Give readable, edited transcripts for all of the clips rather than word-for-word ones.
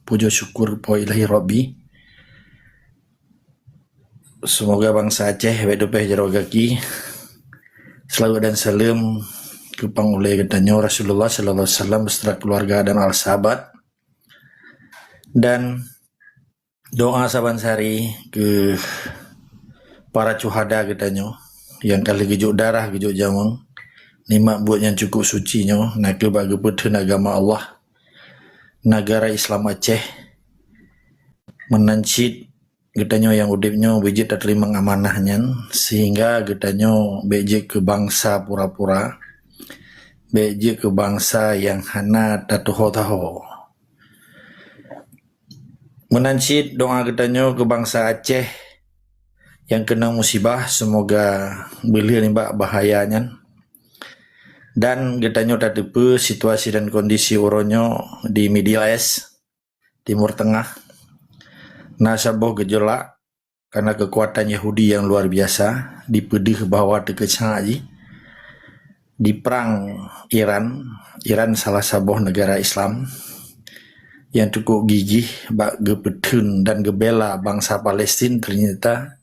puji syukur po ilahi Rabbi. Semoga bangsa Aceh wedopeh jarogaki selalu dan salam kepang oleh katanya Rasulullah sallallahu alaihi wasallam beserta keluarga dan al sahabat, dan doa saban sari ke para cuhada katanya yang kali gejuk darah gejuk jamang nikmat buat yang cukup suci nyo nak ke bagi putun agama Allah negara Islam Aceh menancit getanyo yang udipnyo bejit tak terima amanahnya sehingga getanyo bejit ke bangsa pura-pura, bejit ke bangsa yang hana tatuho-taho. Menancit doa getanyo ke bangsa Aceh yang kena musibah, semoga beliau nimba bahayanya, dan getanyo tak tepe situasi dan kondisi oronyo di Middle East, Timur Tengah, nasaboh gejolak karena kekuatan Yahudi yang luar biasa dipedih bahawa terkecaji di perang Iran salah sabuh negara Islam yang cukup gigih bak gepetun dan gebela bangsa Palestin, ternyata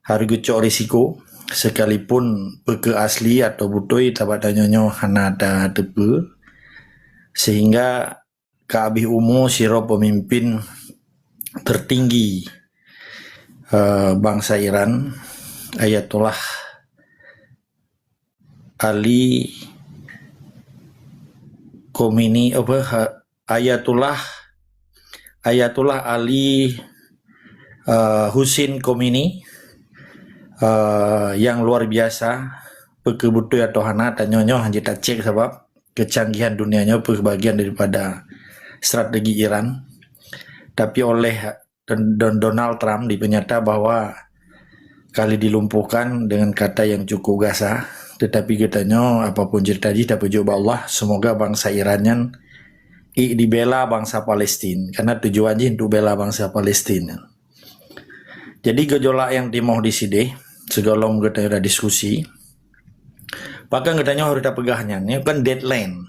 harga cok risiko sekalipun peke asli atau butoi tabatanyonyo hana ada tepe, sehingga keabih umum siro pemimpin tertinggi bangsa Iran Ayatollah Ali Khomeini Ayatollah Ali Husin Khomeini yang luar biasa pekebutui atau hana tanyonyo hanya tak cek sebab kecanggihan dunianya bagian daripada strategi Iran. Tapi oleh Donald Trump dipenyata bahwa kali dilumpuhkan dengan kata yang cukup gasah, tetapi katanya apapun cerita tak berjubah Allah, semoga bangsa Irannya dibela bangsa Palestin, karena tujuannya untuk bela bangsa Palestin. Jadi gejolak yang timoh di sini segala kita ada diskusi, bahkan katanya harus kita pegahnya, ini kan deadline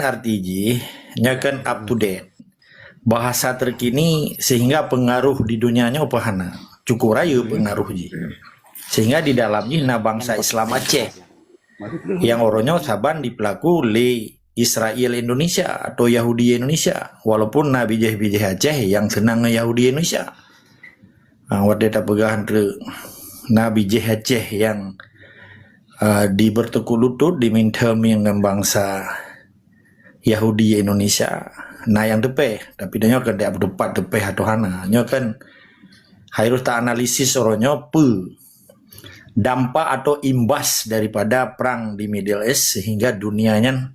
artinya nya kan up to date, bahasa terkini, sehingga pengaruh di dunianya opahana cukup rayu pengaruh ji, sehingga di dalamnya bangsa Islam Aceh yang orangnya saban dipelaku le Israel Indonesia atau Yahudi Indonesia, walaupun Nabi bijih Aceh yang senang Yahudi Indonesia. Wadah tak pegahan ke Nabi Aceh yang di bertekuk lutut diminta dengan bangsa Yahudi Indonesia. Nah yang depeh, tapi dia kan dia berdepat depeh atau hana, nya kan harus tak analisis orangnya dampak atau imbas daripada perang di Middle East sehingga dunianya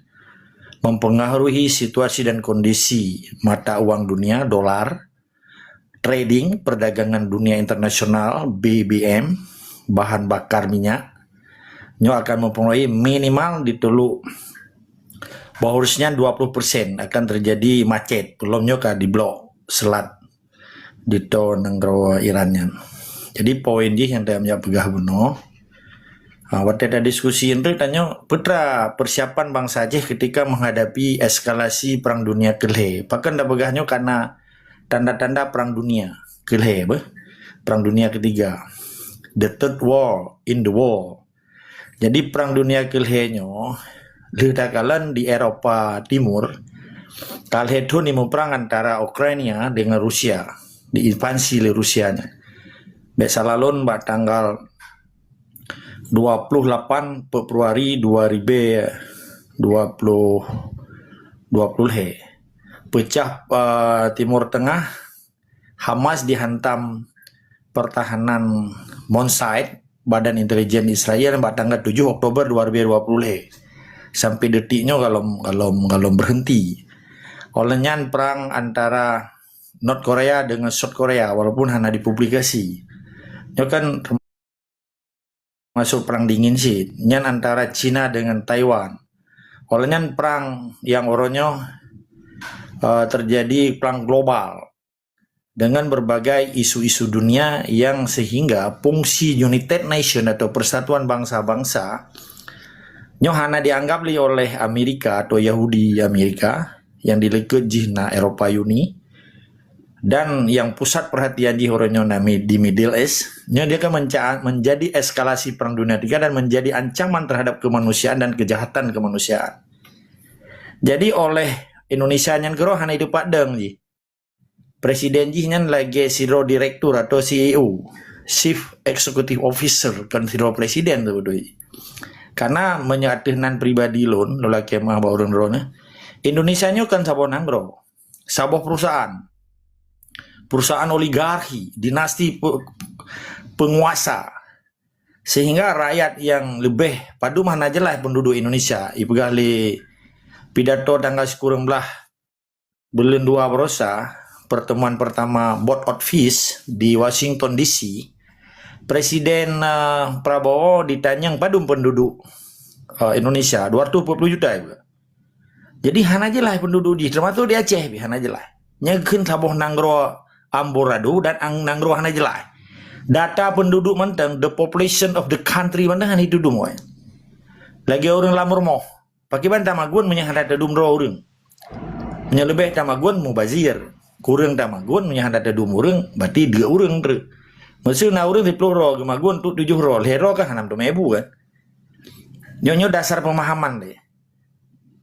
mempengaruhi situasi dan kondisi mata uang dunia, dolar, trading, perdagangan dunia internasional, BBM, bahan bakar minyak, nyo akan mempengaruhi minimal ditelu bahusnya 20% akan terjadi macet, belumnya ka di blok selat di to negara Irannya. Jadi poin je yang saya menjawab pegah benar. Waktu ada diskusi itu tanya putra persiapan bangsa Aceh ketika menghadapi eskalasi perang dunia kelih. Bahkan dah pegahnya karena tanda-tanda perang dunia kelih, perang dunia ketiga, the third war in the world. Jadi perang dunia kelihnya ledakan di Eropa Timur. Kali itu ni perang antara Ukraina dengan Rusia, diinvasi oleh Rusianya. Besalalun tanggal 28 Februari 2020 pecah Timur Tengah, Hamas dihantam pertahanan Mossad, Badan Intelijen Israel, tanggal 7 Oktober 2020 sampai detiknya kalau berhenti. Olehnya perang antara North Korea dengan South Korea walaupun hanya dipublikasi. Itu kan masuk perang dingin sih, nyan antara Cina dengan Taiwan. Olehnya perang yang orangnya terjadi perang global dengan berbagai isu-isu dunia yang sehingga fungsi United Nation atau Persatuan Bangsa-Bangsa nyohana dianggap oleh Amerika atau Yahudi Amerika yang dileket jih na Eropa Uni, dan yang pusat perhatian jih orangnya di Middle East, dia akan menjadi eskalasi Perang Dunia III dan menjadi ancaman terhadap kemanusiaan dan kejahatan kemanusiaan. Jadi oleh Indonesia yang kero hana itu padang ji. Presiden ji nyan lagi sidro direktur atau CEO, Chief Executive Officer kan sidro presiden tu betul. Karena menyatakan pribadi loan lolaki mah baurun drone. Indonesia nyo kan sabon nanggro. Sabuh perusahaan oligarki, dinasti penguasa, sehingga rakyat yang lebih padu mana jelas penduduk Indonesia ipegah li pidato tanggal 10 bulan 2 berosa pertemuan pertama Board of Peace di Washington DC. Presiden Prabowo ditanya padu penduduk Indonesia 240 juta ya. Jadi hana jelas penduduk di termasuk di Aceh hana jelas nyekeun sabuh nanggro amborado dan nanggro hana jelas. Data penduduk mentang, the population of the country mentang itu dum we. Lagi orang lamur moh. Pakai ban tamagun menyahada dumro orang. Menyelebih tamagun mubazir. Kurang tamagun menyahada dum orang, berarti 2 orang ter. Maksud na orang 10 ro, gemagun tu 7 ro. Hero kan 6.000 kan. Nyo dasar pemahaman deh.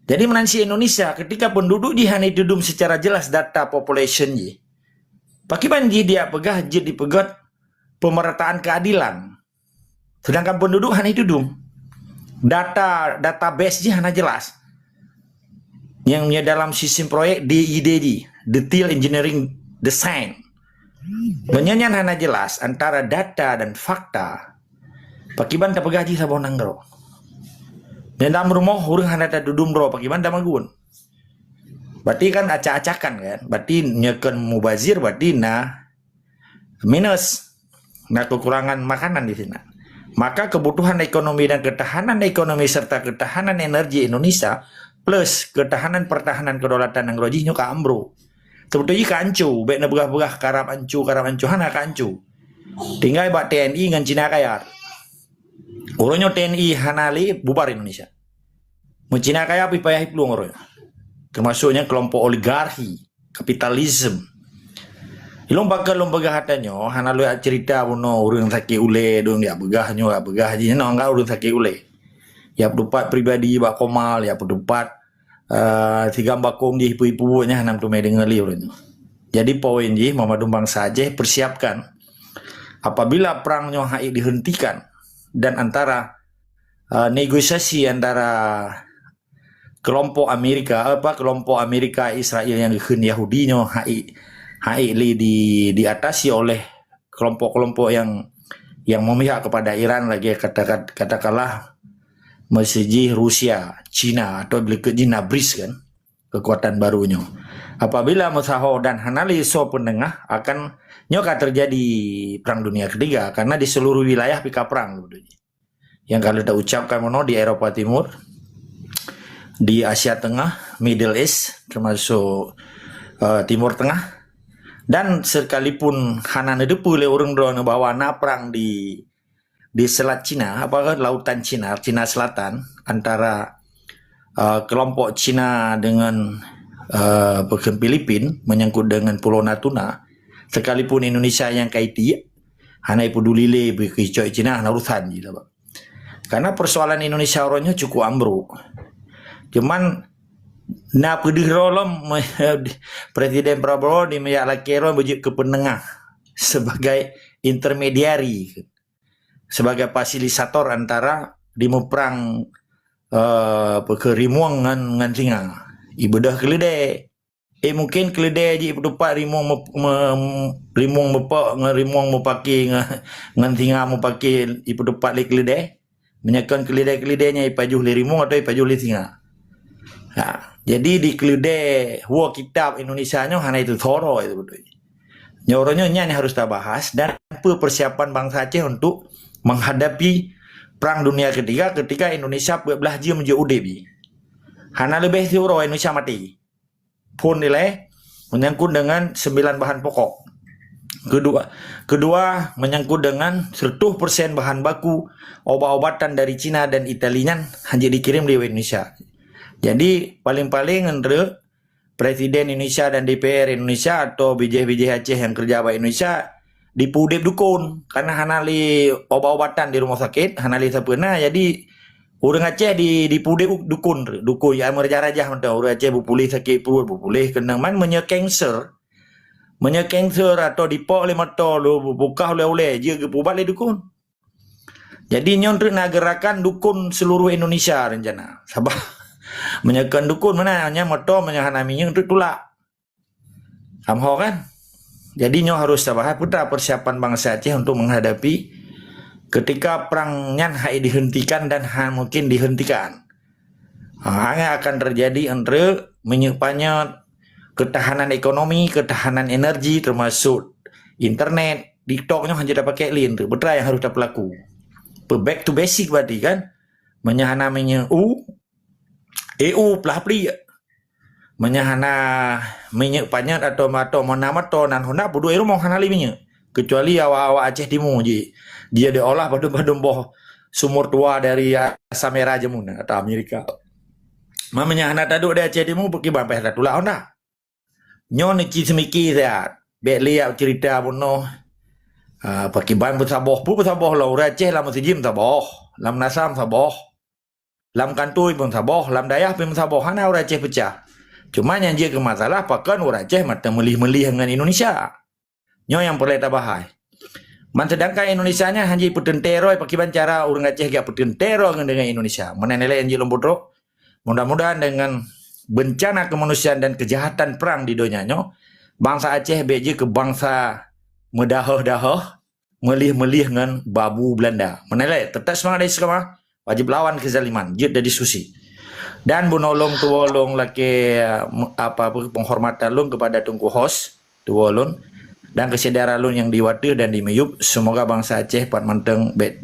Jadi menansi Indonesia ketika penduduk di hana itu dum secara jelas data population ji. Pakai ban dia pegah jadi pegat pemerataan keadilan. Sedangkan penduduk hanya itu dum. Database-nya hanya jelas. Yang dalam sistem proyek DEDD, Detail Engineering Design. Menyanyian hanya jelas antara data dan fakta. Pakiban tak pegaji sabon nanggro. Dan dalam rumah orang hanya ada dudum bro. Pakiban tak magun. Berarti kan acak-acakan kan. Berarti nyekan mubazir berarti minus. Kekurangan makanan di sini. Maka kebutuhan ekonomi dan ketahanan ekonomi serta ketahanan energi Indonesia plus ketahanan pertahanan kedaulatan yang rojinya ke ambro. Sebetulnya kancu, baik na begah-begah karap ancu hana kancu. Tinggal buat TNI dengan Cina kayar. Orangnya TNI hanali bubar Indonesia. Cina kaya pipayah pelung orangnya. Termasuknya kelompok oligarki, kapitalisme. Ilong bakal begah hatanyo, hana lu cerita buno urang sakit ule dong dia begahnya ji no enggak urang sakit ule. Ya pendapat pribadi bak komal, ya pendapat tiga bakong di ipu-ipunya hanam tu mai dengali urang. Jadi poin ji Muhammadun bangsa Aceh persiapkan apabila perangnya hai dihentikan dan antara negosiasi antara kelompok Amerika Israel yang dikeun Yahudinya hai diatasi oleh kelompok-kelompok yang memihak kepada Iran lagi katakanlah mesiji Rusia, Cina atau China BRICS kan kekuatan barunya. Apabila Musaho dan Hanali so penengah akan nyoka terjadi Perang Dunia Ketiga karena di seluruh wilayah pika perang yang kalau kita ucapkan di Eropa Timur, di Asia Tengah, Middle East termasuk Timur Tengah. Dan sekalipun Hanan itu boleh orang drone bawa perang di Selat Cina, apakah lautan Cina Selatan antara kelompok Cina dengan Filipina menyangkut dengan Pulau Natuna, sekalipun Indonesia yang kaiti, hana peduli lebih ke Cina hana urusan gitu. Karena persoalan Indonesia orangnya cukup ambruk. Cuman pedih rolom Presiden Prabowo di meyak lakero bujuk ke penengah sebagai intermediari, sebagai fasilitator antara dimo perang kerimuang ngan singa ibadah kelede mungkin kelede ji pedupat rimuang mepaki ngan singa mepaki ipedupat li kelede menyakan kelede-keledenya ipajuh li rimuang atau ipajuh li singa. Nah, jadi di kelede huwa kitab Indonesia nya hanya itu thoro itu betul. Nyoranya ini harus kita bahas dan persiapan bangsa Aceh untuk menghadapi Perang Dunia Ketiga ketika Indonesia belah ji menjadi UDB. Hana lebih thoro Indonesia mati. Pun nilai menyangkut dengan 9 bahan pokok. Kedua menyangkut dengan 100% bahan baku obat-obatan dari Cina dan Italian hanya dikirim di Indonesia. Jadi paling-paling entre Presiden Indonesia dan DPR Indonesia atau bijih-bijih Aceh yang kerja di Indonesia dipudip dukun karena hanali obat-obatan di rumah sakit hanali sapena jadi orang Aceh dipudip dukun yang merajah-rajah mentah orang Aceh berpulih sakit perut berpulih kena menye kanser atau dipok oleh mata lu buka oleh je ke pubat le dukun. Jadi nyon nak gerakan dukun seluruh Indonesia rencana. Sabah menyekan dukun mana hanya mata menyahanaminya untuk tulak. Samho kan? Jadi nyo harus sabah putra persiapan bangsa Aceh untuk menghadapi ketika perangnya dihentikan dan mungkin dihentikan. Akan terjadi entre menyepanya ketahanan ekonomi, ketahanan energi termasuk internet, TikToknya hanya dapat pakai link tu. Betul yang harus berlaku. Back to basic berarti kan. Menyahana EU pelapli menyahana menyepanya atau mana nan honda bodoh itu mau hanali minyak. Kecuali awak-awak Aceh Timur je. Dia diolah badum-badum boh sumur tua dari Samera Jemun atau Amerika. Menyahana taduk dari Aceh Timur pergi bampai tulak honda. Nyon iki semiki saya lihat cerita bunuh pakai ban bersaboh lah Aceh lam sejim saboh lam nasam saboh lam kantui pun saboh lam dayah pun saboh hana orang Aceh pecah cuma yang dia ke masalah pakan orang Aceh mata melih-melih dengan Indonesia nyo yang perlu tabahai sedangkan Indonesia nya hanya petentero pakai ban cara orang Aceh gak petentero dengan Indonesia menenelai yang jelom mudah-mudahan dengan bencana kemanusiaan dan kejahatan perang di dunianya, bangsa Aceh beji ke bangsa medahah-dahah, melih-melih dengan babu Belanda. Menilai, tetap semangat dari sekarang, wajib lawan kezaliman, jid dari susi. Dan bunolong tuolong laki penghormatan lung kepada Tunku Hos, tuolong, dan kesadaran lung yang diwatir dan dimeyup, semoga bangsa Aceh pat manteng bet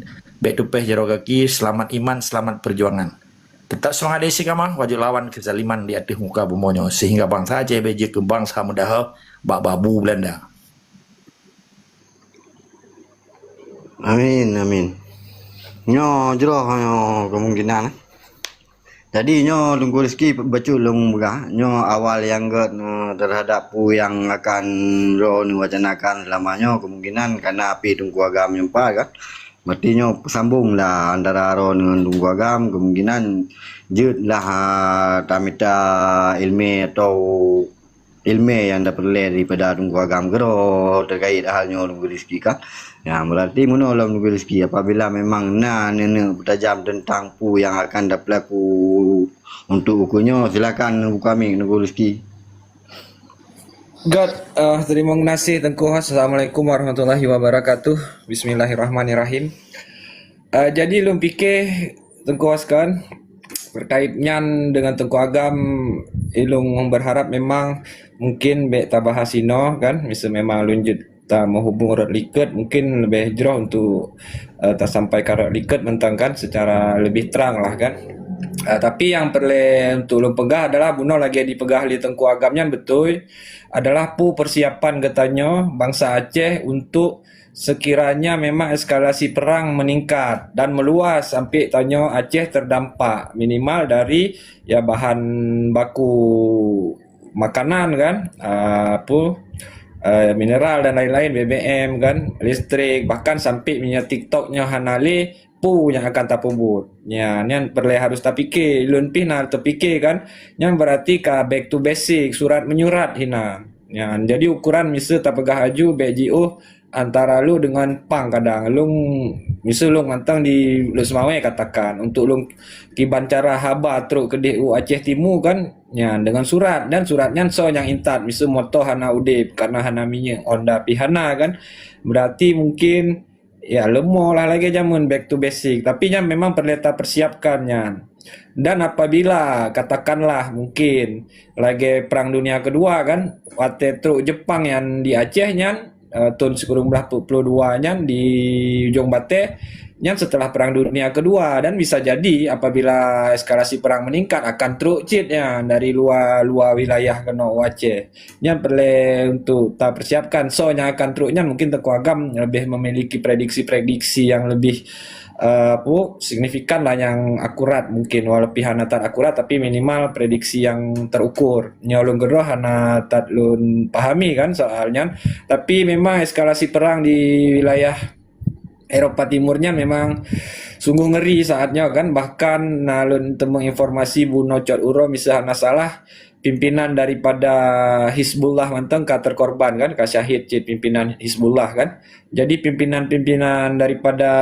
tupeh jero kaki, selamat iman, selamat perjuangan. Tetap semangat dari sekarang, wajib lawan kezaliman di atas muka bumonyo sehingga bangsa Aceh beji ke bangsa mudah babu Belanda. Amin amin. Nyo jero kemungkinan. Jadi nyo tunggu rezeki becu long begah. Nyo awal yang terhadap pu yang akan ro wacanakan lamanya kemungkinan karena api tunggu agam nyempa kan. Berarti nyo sambung lah antara ro dengan tunggu agam kemungkinan jut lah tamita ilmu atau ilmu yang dapat daripada tunggu agam gero terkait halnya tunggu rezeki kan. Ya berarti menolong tunggu rezeki apabila memang nenek bertajam tentang pu yang akan dapat berlaku untuk ukunya silakan kami tunggu rezeki. God, terima kasih Tengku Has. Assalamualaikum warahmatullahi wabarakatuh. Bismillahirrahmanirrahim. Jadi lu pikir Tengku Has kan berkaitnya dengan Tengku Agam, ilung berharap memang mungkin bek tabahasino kan, bisa memang lunjut tak menghubung rot liket mungkin lebih hijrah untuk tak sampai ke rot liket mentangkan secara lebih terang lah kan. Tapi yang perlu untuk lu pegah adalah bunuh lagi dipegah di Tengku Agamnya betul adalah persiapan katanya bangsa Aceh untuk sekiranya memang eskalasi perang meningkat dan meluas sampai tanya Aceh terdampak minimal dari ya bahan baku makanan kan mineral dan lain-lain BBM kan listrik bahkan sampai minyak TikToknya hanali yang akan tapubut. Ya, yang perlu harus terfikir, lun pina terfikir kan. Yang berarti ka back to basic, surat menyurat hina. Ya, jadi ukuran misal tak pegah aju BGO antara lu dengan pang kadang lu misal lu ngantang di lu semawe katakan untuk lu kiban cara haba truk ke DU Aceh Timur kan ya dengan surat dan suratnya so yang intat misal moto hana udip karena hana minyak onda pihana kan berarti mungkin ya lemah lah lagi jamun back to basic tapi yang memang perlu kita persiapkannya dan apabila katakanlah mungkin lagi perang dunia kedua kan waktu truk Jepang yang di Aceh tahun 1942 di ujung Bate setelah perang dunia kedua dan bisa jadi apabila eskalasi perang meningkat akan truk dari luar wilayah kena Aceh perlu untuk tak persiapkan akan truknya mungkin Tengku Agam lebih memiliki prediksi yang lebih signifikan lah yang akurat mungkin walaupun hana tak akurat tapi minimal prediksi yang terukur. Nyolong geroh hana tak lun pahami kan soalnya. Tapi memang eskalasi perang di wilayah Eropa Timurnya memang sungguh ngeri saatnya kan, bahkan nalun temu informasi buno cot uro misalnya salah pimpinan daripada Hizbullah manteng ka terkorban kan, ka syahid cit pimpinan Hizbullah kan. Jadi pimpinan-pimpinan daripada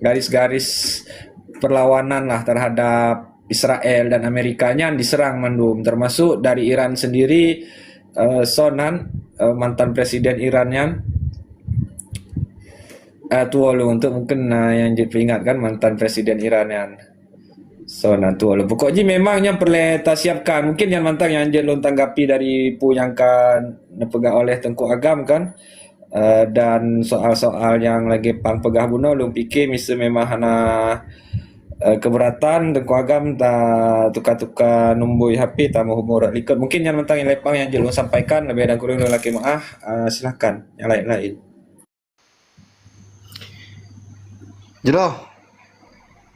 garis-garis perlawanan lah terhadap Israel dan Amerikanya diserang mandum, termasuk dari Iran sendiri. Sonan mantan presiden Irannya tua lu untuk mungkin yang jadi peringatkan mantan presiden Iran yang tua lu. Pokoknya memangnya perlu kita siapkan. Mungkin yang mantan yang jadi tanggapi dari pu yang kan pegang oleh Tengku Agam kan. Dan soal-soal yang lagi pang pegah buno lu pikir misal memang hana keberatan Tengku Agam tak tukar-tukar numbui HP tak mau humor likut. Mungkin yang mantan yang lepang yang jadi sampaikan lebih dan kurang lagi silakan yang lain-lain. Jeroh,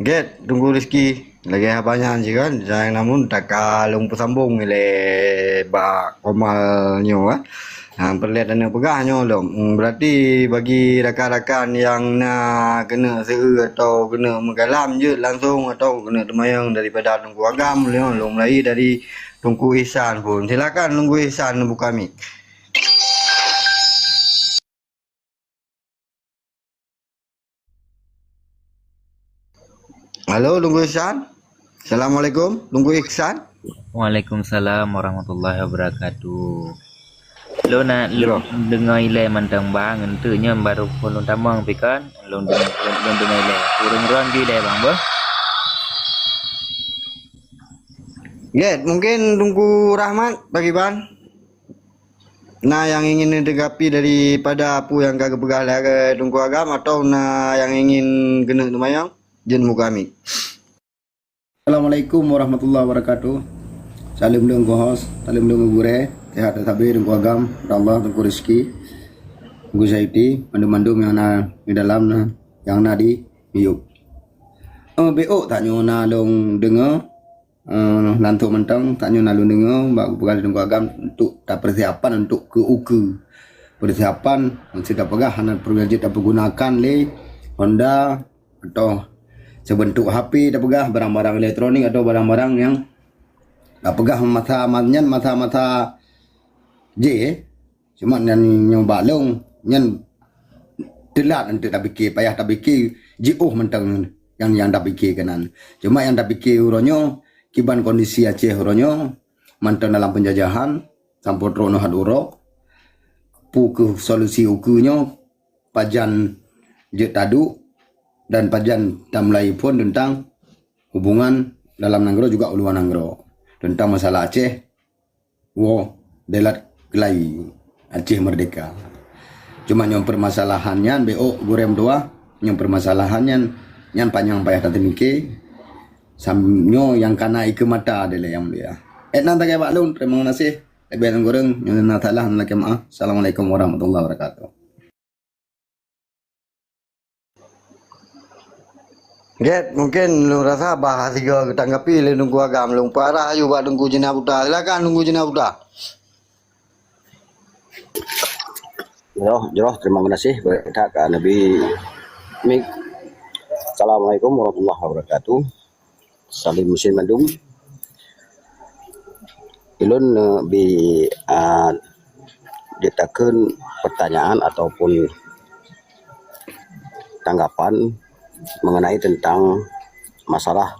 get tunggu rezeki lagi banyak je kan. Jangan namun tak kalung pesambung le ba komalnyo perlihat dan pegahnya lom. Berarti bagi rakan-rakan yang nak kena seru atau kena menggalam je langsung atau kena temayang daripada Tungku Agam lom mulai dari Tungku Ihsan pun. Silakan Tungku Ihsan buka mic. Halo Tunggu Ihsan. Assalamualaikum Tunggu Ihsan. Waalaikumsalam warahmatullahi wabarakatuh. Lo nak dengar ilai mantang bang entunya baru pun tamang pikan lo dengar ilai urang-urang di ilai bang bah. Get, mungkin Tunggu Rahmat bagi ban. Nah yang ingin ditanggapi daripada apa yang kagak pegah ke Tunggu Agam atau nah yang ingin kena temayang jen muka kami. Assalamualaikum warahmatullahi wabarakatuh. Salam dong kohos, salam dong gure, sehat tabir dong agam, Allah dong rezeki. Gue saiti, mandum-mandum yang na di dalam yang na di miyuk. BO tak nyona dong dengar, lantuk mentang tak nyona dong dengar, bak pegal dong agam untuk tak persiapan untuk ke UKU. Persiapan sudah pegah, anak pergaji tak pergunakan le Honda atau sebentuk HP dah pegah, barang-barang elektronik atau barang-barang yang dah pegah mata J cuma yang balong yang telat nanti dah fikir payah dah fikir JO mentang yang dah fikir kanan. Cuma yang dah fikir uronyo kiban kondisi Aceh uronyo mantan dalam penjajahan sampur rono had uro pu ke solusi ukunyo pajan je tadu dan pajan tamlai pun tentang hubungan dalam Nanggro juga uluan Nanggro tentang masalah Aceh delat kelai Aceh merdeka. Cuma yang permasalahannya BO gurem doa yang permasalahannya yang panjang payah tadi mikir samnyo yang kana ike mata adalah yang dia. Nanti kayak Pak Lun terima kasih lebih goreng yang natalah nak maaf. Assalamualaikum warahmatullahi wabarakatuh. Get, mungkin lu rasa bahas tiga tanggapi le Tungku Agam lu parah ayu buat Tungku Jenah Buta. Silakan Tungku Jenah Buta. Joh, terima kasih kepada Kak Nabi Mik. Assalamualaikum warahmatullahi wabarakatuh. Salim Muslim Bandung. Ilun ditakeun pertanyaan ataupun tanggapan mengenai tentang masalah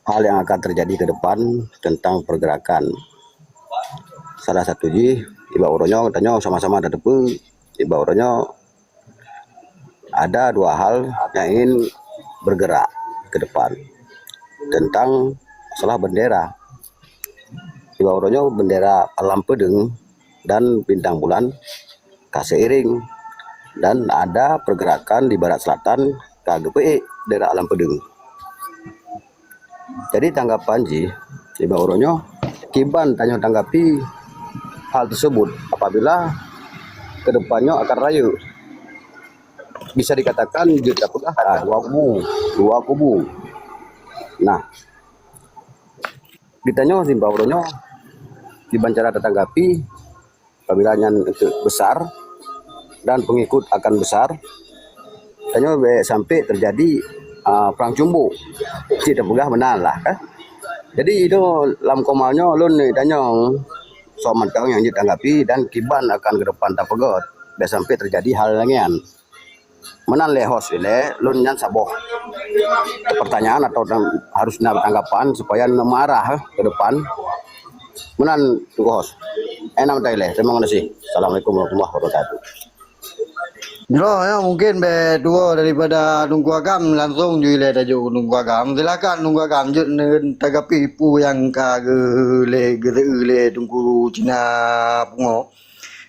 hal yang akan terjadi ke depan tentang pergerakan. Salah satu iba uronyo katanya sama-sama ada depu iba uronyo ada dua hal yang ingin bergerak ke depan tentang masalah bendera. Iba uronyo bendera Alam Pedeng dan bintang bulan kaseiring dan ada pergerakan di barat selatan KGPI daerah Alam Pedeng. Jadi tanggapan iba uronyo kiban tanya tanggapi hal tersebut apabila kedepannya akan rayu bisa dikatakan kita pegah dua kubu. Nah, ditanya simbauronyo dibancara tetanggapi pemilihannya itu besar dan pengikut akan besar. Tanya sampai terjadi perang cumbu. Tidak pegah benar lah kan. Jadi itu lam komalnya lun tanya soman kau yang ditanggapi dan kiban akan ke depan tak pegot. Biar sampai terjadi hal lainnya. Menan lehos ile lun nyan saboh pertanyaan atau harus tanggapan supaya marah ke depan menan tugas enam taile terima kasih. Assalamualaikum warahmatullahi wabarakatuh. Jero ya mungkin be dua daripada nunggu agam langsung juile tajuk nunggu agam. Silakan nunggu agam jut tagapi pu yang kagele gele tunggu Cina pungo.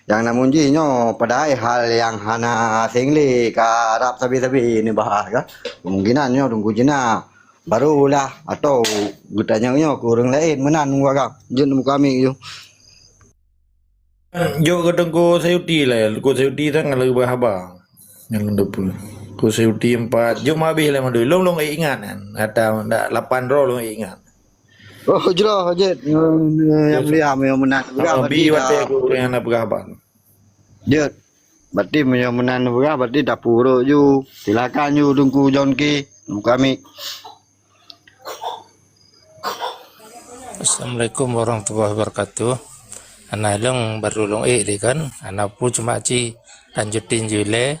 Yang namun jinyo padahal hal yang hana singli ke Arab sabi-sabi ni bahas kan. Kemungkinannya tunggu Cina barulah atau gutanya ke orang lain menan nunggu agam. Jut nunggu kami yo. Jo kadang ko sayuti lah, ko sayuti tak ngalah bahaba. Yang lendepul. Ko sayuti 4. Jo mabih lah mandu. Long ingat kan. Ada 8 ro long ingat. Oh jero jet yang dia menan Bi wate ko yang nak bahaba. Jet. Berarti menan berarti dapur ju. Silakan ju tunggu Jonki kami. Assalamualaikum warahmatullahi wabarakatuh. Anak long baru long di kan. Anak pun cuma lanjutin jule.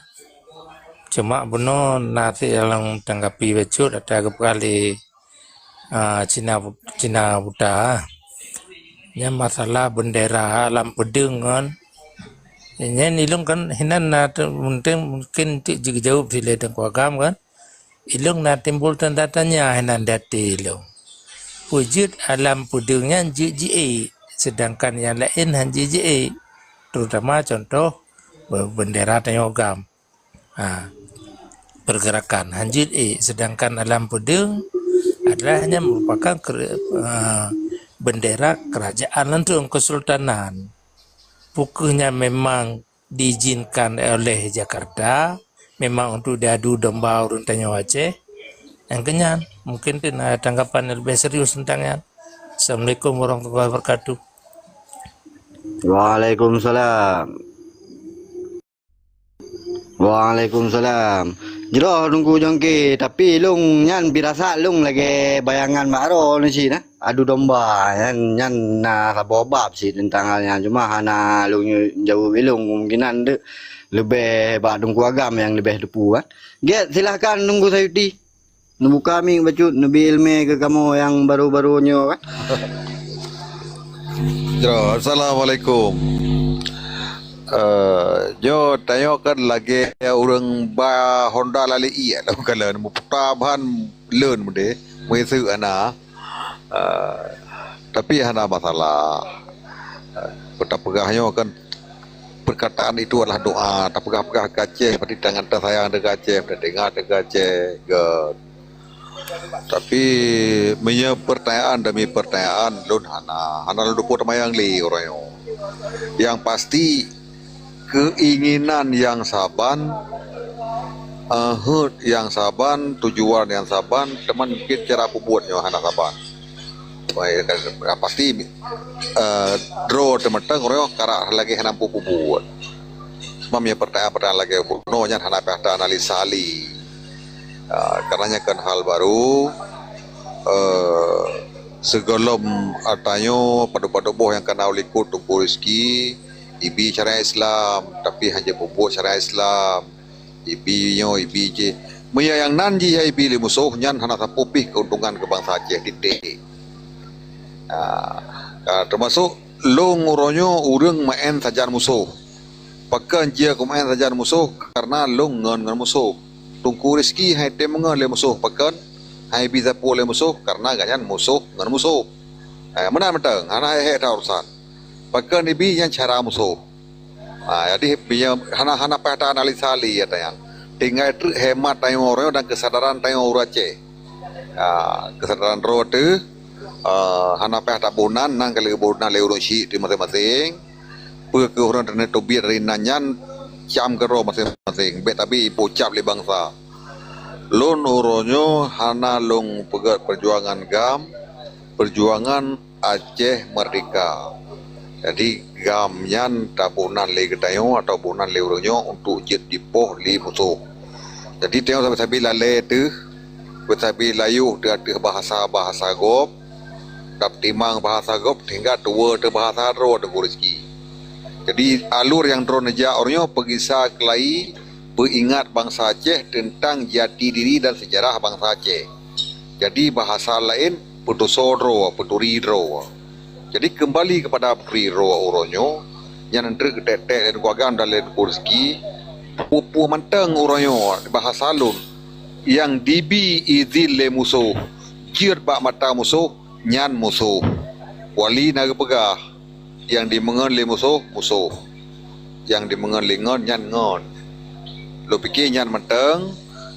Cuma benar nanti yang tanggapi becut ada kali Cina Buddha. Yang masalah bendera alam pedeng kan. Ini ilung kan hinan mungkin juga jauh sila dan kuagam kan. Ilung na timbul tanda tanya hinan dati ilung. Wujud alam pedengnya JJA. Sedangkan yang lain JJA. Terutama contoh bendera Tanyogam. Pergerakan JJA. Sedangkan alam pedeng adalah hanya merupakan bendera kerajaan lantung kesultanan. Pokoknya memang diizinkan oleh Jakarta. Memang untuk diadu domba urun Tanjung Aceh. Yang kenyan. Mungkin tanggapan lebih serius tentangnya. Assalamualaikum warahmatullahi wabarakatuh. Waalaikumsalam. Waalaikumsalam. Jero nunggu Jongki tapi lung nyan birasa lung lagi bayangan maro ni sih nah. Adu domba nyan na sabobab sih tentang halnya cuma hana lung jauh bilung kemungkinan de lebih badung kuagam yang lebih depu kan. Get silahkan nunggu Sayuti. Nunggu kami bacut nabi ilmu ke kamu yang baru-barunya kan. Jero, Assalamualaikum. Jo tayo kan lagi orang ba Honda lali iya lah kalau mu putaban leun mude muisu ana tapi ada masalah peta pegahnya kan perkataan itu adalah doa tak pegah-pegah Aceh seperti tangan tersayang dekat Aceh dengar dekat Aceh tapi punya pertanyaan demi pertanyaan lun hana lupa tamayang li orangnya yang pasti keinginan yang saban yang saban tujuan yang saban teman mungkin cara pembuatnya hana saban baik pasti draw teman teng orangnya karak lagi hana pembuat mamnya pertanyaan lagi nonya hana pihak analisa ali karenanya kan hal baru segelom artanya pada boh yang kena likut tunggu rezeki ibi syariat Islam tapi hanya pembuat syariat Islam ibi je muya yang nanji ya ibi li musuh nyan hana tapupih keuntungan ke bangsa Aceh titik termasuk long uronyo urang main sajan musuh pakan dia ku main sajan musuh karena long ngan musuh tungku rezeki hai temengan le musuh pakan hai bisa pole musuh karena ganyan musuh ngan musuh mana mentang hana he urusan pakai ibi yang cara musuh. Jadi biar hana peta analisa li ya tayang. Tinggal itu hemat tayang orang dan kesadaran tayang orang Aceh. Kesadaran roh tu hana peta bonan nang kali bonan le urang si di masing-masing. Pek orang dan tobiar dari nanyan cam kero masing-masing bet tapi pocap le bangsa lon uronyo hana long pegat perjuangan gam perjuangan Aceh merdeka. Jadi gam nyan tabunan le gedayo atau bunan le uronyo untuk jet dipoh li musuh. Jadi tengok sampai lale tu sampai layu dia bahasa gop dap timang bahasa gop hingga dua te bahasa ro de rezeki. Jadi alur yang drone aja orangnya pengisah kelai peringat bangsa Aceh tentang jati diri dan sejarah bangsa Aceh. Jadi bahasa lain putusoro, puturidro. Jadi kembali kepada puturidro orangnya yang nanti ketek-tek dan kuagam dalam rezeki pupu manteng orangnya bahasa lun yang dibi izin le musuh jir bak mata musuh nyan musuh wali naga pegah yang dimengen le musuh yang dimengen le ngon nyan ngon lo fikir nyan manteng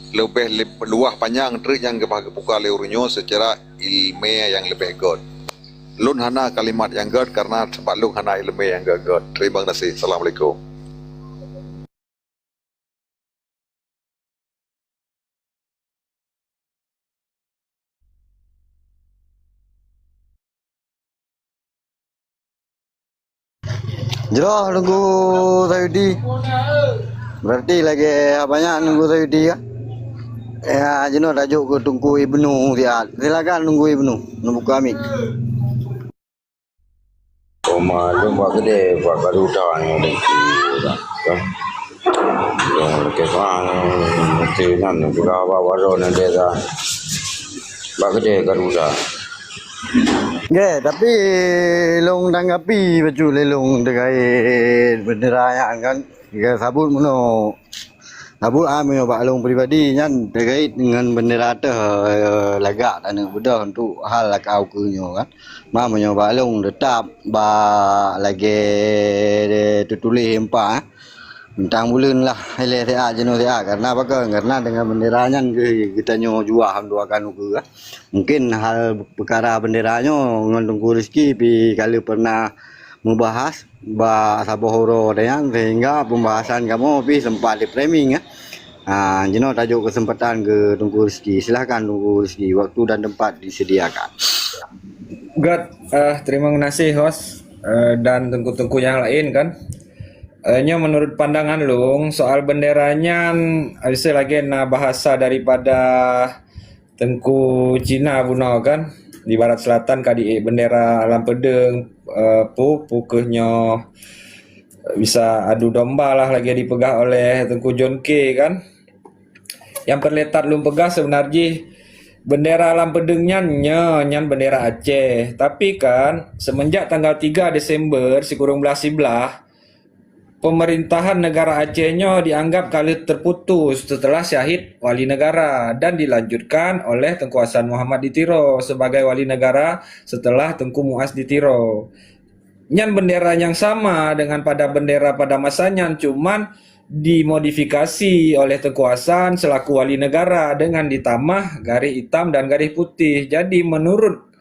lebih luah panjang trik yang kebuka le orangnya secara ilmiah yang lebih good lun hana kalimat yang good karena sebab lun hana ilmiah yang good. Terima kasih. Assalamualaikum. Jero nunggu Sayudi. Berarti lagi banyak nunggu Sayudi ya. Ya, jenuh tajuk ke tunggu Ibnu dia. Silakan nunggu Ibnu. Nunggu kami. Malum buat gede buat garuda yang ada kan yang kesan mesti nan juga bawa nanti dah buat gede garuda. Ya, tapi long tanggapi betul long terkait bendera yang kan kita sabut mono. Sabut amino pak long pribadi nyan terkait dengan bendera tu lagak tanah budak untuk hal kau kunyo kan. Mamanya pak long tetap ba lagi tertulis empat tentang bulan lah hele saya jenuh saya karena apa karena dengan benderanya kita nyo jual doakan uku kan. Mungkin hal perkara benderanya ngandung rezeki pi kalau pernah membahas ba sabohoro dan sehingga pembahasan kamu pi sempat di framing ya. Jenuh tajuk kesempatan ke Tunggu Rezeki. Silakan Tunggu Rezeki, waktu dan tempat disediakan. God, terima kasih host dan tengku-tengku yang lain kan. Menurut pandangan Lung soal benderanya bisa lagi na bahasa daripada Tengku Cina Buno kan di barat selatan kadi bendera alam pedeng pukehnya bisa adu domba lah lagi dipegah oleh Tengku John K kan. Yang perletat Lung pegah sebenarnya bendera alam pedengnya nyan bendera Aceh. Tapi kan semenjak tanggal 3 Desember sikurung belah sebelah pemerintahan negara Acehnya dianggap kali terputus setelah syahid wali negara dan dilanjutkan oleh Tengku Hasan Muhammad Ditiro sebagai wali negara setelah Tengku Muaz Ditiro. Nyan bendera yang sama dengan pada bendera pada masanya cuman dimodifikasi oleh Tengku Hasan selaku wali negara dengan ditambah garis hitam dan garis putih. Jadi menurut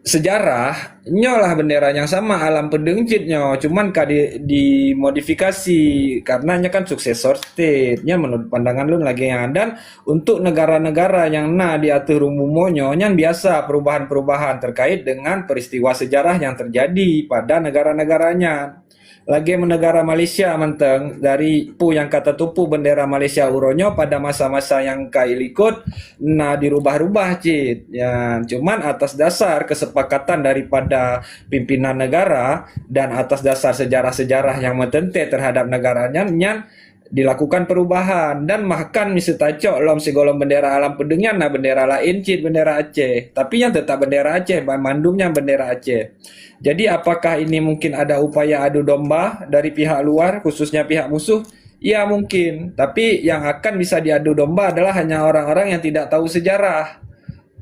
sejarah nyolah bendera yang sama alam pedengcitnya cuman dimodifikasi karenanya kan suksesor state nya menurut pandangan lu lagi yang dan untuk negara-negara yang diatur umumonyo yang biasa perubahan-perubahan terkait dengan peristiwa sejarah yang terjadi pada negara-negaranya. Lagi negara Malaysia menteng dari yang kata tupu bendera Malaysia uronyo pada masa-masa yang ikut dirubah-rubah cit ya cuman atas dasar kesepakatan daripada pimpinan negara dan atas dasar sejarah-sejarah yang mentente terhadap negaranya nyan dilakukan perubahan dan bahkan misalnya lom segolong bendera alam pedengnya bendera lain cit bendera Aceh tapi yang tetap bendera Aceh mandumnya bendera Aceh. Jadi apakah ini mungkin ada upaya adu domba dari pihak luar khususnya pihak musuh? Ya mungkin, tapi yang akan bisa diadu domba adalah hanya orang-orang yang tidak tahu sejarah.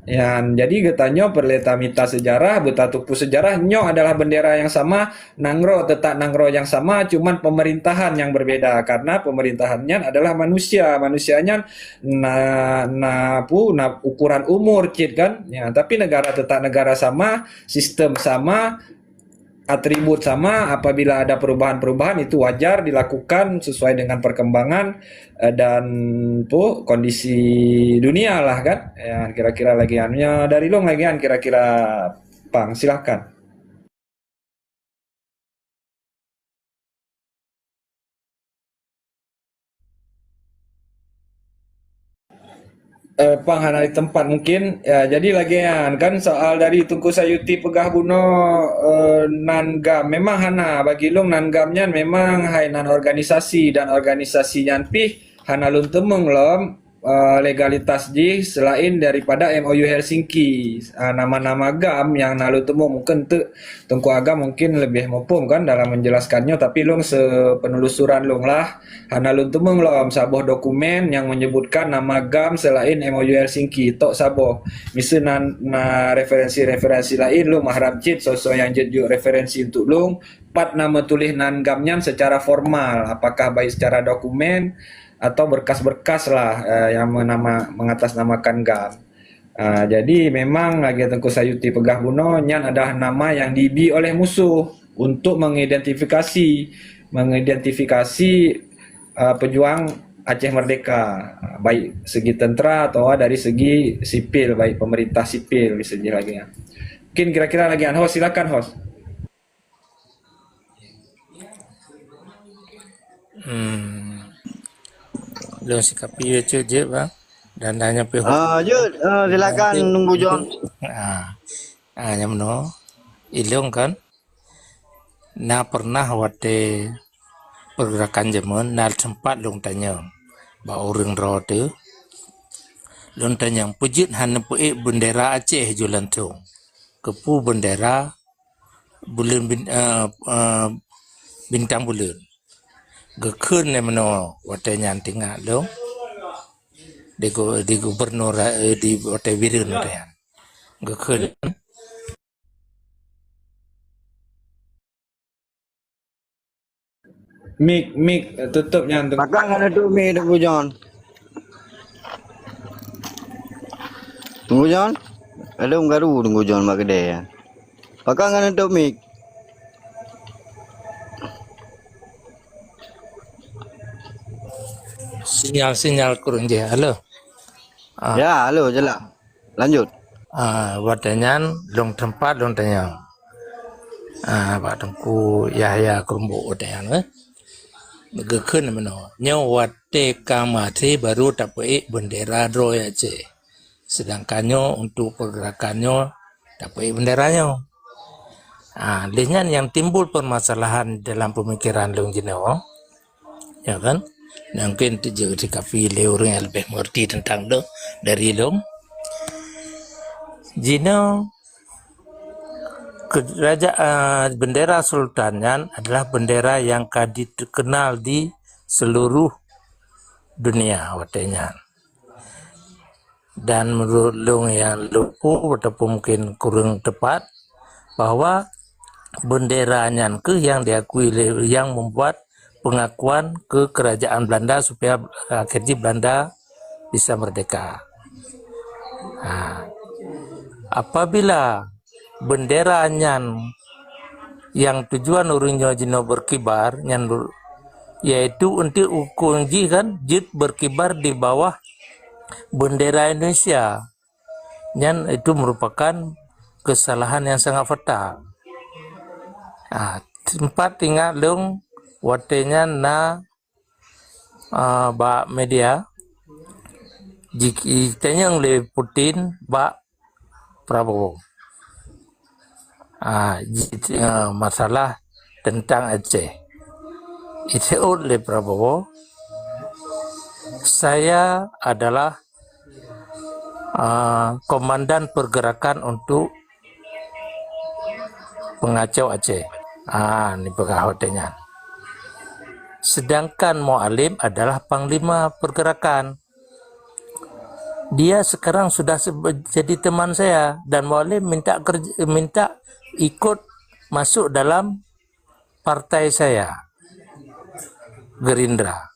Ya, jadi getanyo perleta mita sejarah, betatupu sejarah nyo adalah bendera yang sama, nangro tetap nangro yang sama, cuman pemerintahan yang berbeda karena pemerintahannya adalah manusia, manusianya ukuran umur cit kan, ya tapi negara tetap negara sama, sistem sama, atribut sama, apabila ada perubahan-perubahan itu wajar dilakukan sesuai dengan perkembangan dan kondisi dunia lah kan. Ya, kira-kira lagiannya dari long lagian kira-kira Pang, silahkan. Pang hana di tempat mungkin ya, jadi lagi kan soal dari Tungku Sayuti Pegah Buno Nangam memang hana bagi long Nangamnya memang hai nan organisasi dan organisasinya pih hana lun temeng lom legalitas ji selain daripada MOU Helsinki. Nama-nama GAM yang nalu temu mungkin Tengku Agam mungkin lebih mumpung kan dalam menjelaskannya, tapi long sepenelusuran long lah hana lun temeng lom sabuh dokumen yang menyebutkan nama GAM selain MOU Helsinki tok sabuh misalnya referensi-referensi lain long mahram cit sosok yang jejuk referensi untuk long pat nama tulis nan GAM-nya secara formal, apakah baik secara dokumen atau berkas-berkas lah yang mengatasnamakan GAM. Jadi memang lagi Tengku Sayuti Pegah Buno nyan ada nama yang dibi oleh musuh untuk mengidentifikasi pejuang Aceh Merdeka, baik segi tentara atau dari segi sipil, baik pemerintah sipil bisa lagi ya. Mungkin kira-kira lagi host, silakan host. Lo sikapi je bang. Dan hanya pihak. Jud, silakan nunggu John. Nyam no. Ilong kan. Na pernah wate pergerakan zaman na tempat long tanya. Ba orang rote. Long tanya pujit han puik bendera Aceh julan tu. Kepu bendera bulan bintang bulan. Gekun ne meno wate nyan tinggal dong di gubernur di wate birun dia gekun Mik tutup nyan. Pakang ada tu mi tunggu John. Tunggu John. Ada garu tunggu John mak kedai ya. Pakang ada tu mi. sinyal kurang je. Halo. Ya, halo jelas. Lanjut. Wadanyan long tempat long tanya. Pak Tengku Yahya Kerumbu wadanyan gekun meno. Nyo wate kamati baru dapat bendera Roy Aceh. Sedangkannya untuk pergerakannya dapat benderanya. Dengan yang timbul permasalahan dalam pemikiran long jino. Ya kan? Mungkin juga dikapi orang yang lebih mengerti tentang lo dari long. Jino kerajaan bendera sultannya adalah bendera yang dikenal di seluruh dunia watenya. Dan menurut long yang lupu ataupun mungkin kurang tepat bahwa benderanya ke yang diakui yang membuat pengakuan ke kerajaan Belanda supaya akhirnya Belanda bisa merdeka. Apabila bendera yang tujuan urunnya jino berkibar yaitu untuk ukunji kan jid berkibar di bawah bendera Indonesia, itu merupakan kesalahan yang sangat fatal. Tempat tinggal dong watenya ba media jika tanya oleh Putin ba Prabowo masalah tentang Aceh itu oleh Prabowo, saya adalah komandan pergerakan untuk pengacau Aceh. Ini pegawainya. Sedangkan Mualim adalah panglima pergerakan. Dia sekarang sudah jadi teman saya dan Mualim minta ikut masuk dalam partai saya, Gerindra.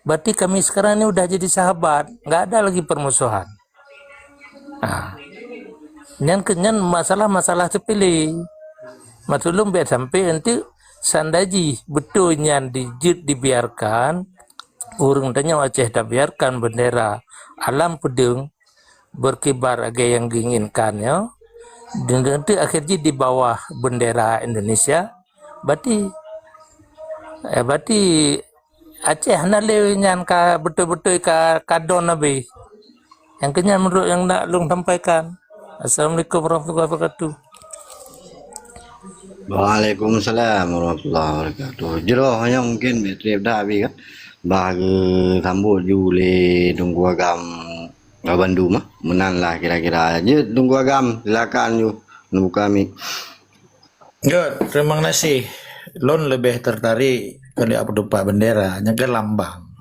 Berarti kami sekarang ini udah jadi sahabat, nggak ada lagi permusuhan. Nyan kenyan masalah-masalah sepele. Matulung biar sampai nanti sandaji betul nyan dibiarkan. Urang tanya Aceh dah biarkan bendera alam pedeng berkibar agai yang diinginkannya. Dan nanti akhirnya di bawah bendera Indonesia. Berarti Aceh nale nyan ka betul-betul ka kadon nabi. Yang kenyan menurut yang nak long sampaikan. Assalamualaikum warahmatullahi wabarakatuh. Waalaikumsalam warahmatullahi wabarakatuh. Jeroh hanya mungkin bateri dah habis kan. Bagi sambut jule tunggu agam Bandung mah menang lah kira-kira. Je tunggu agam silakan you nunggu kami. Good, terima kasih. Lon lebih tertarik kali apa dupa bendera, nyaga lambang.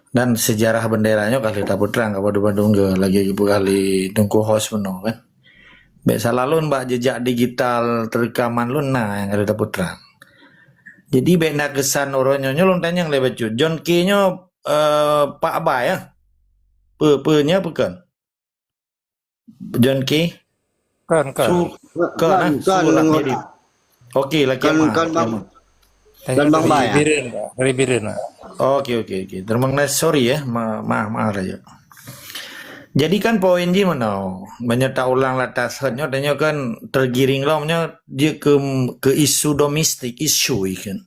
Dan sejarah benderanya kali tak putrang kepada Bandung ke lagi kali tunggu host penuh kan. Biasa lun mbak jejak digital terekaman lun nah yang ada putrang. Jadi benda kesan orangnya lun tanya yang lebih cut. John K-nya Pak Abah ya. Pe-nya bukan. John K. Kan. Kan mirip. Okey lagi kan Bang Bay. Ribirin. Okey. Terima kasih. Sorry ya. Maaf aja. Jadi kan poin dia mana? Menyerta ulang latas hatnya tanya kan tergiring lamanya dia ke isu domestik, isu kan.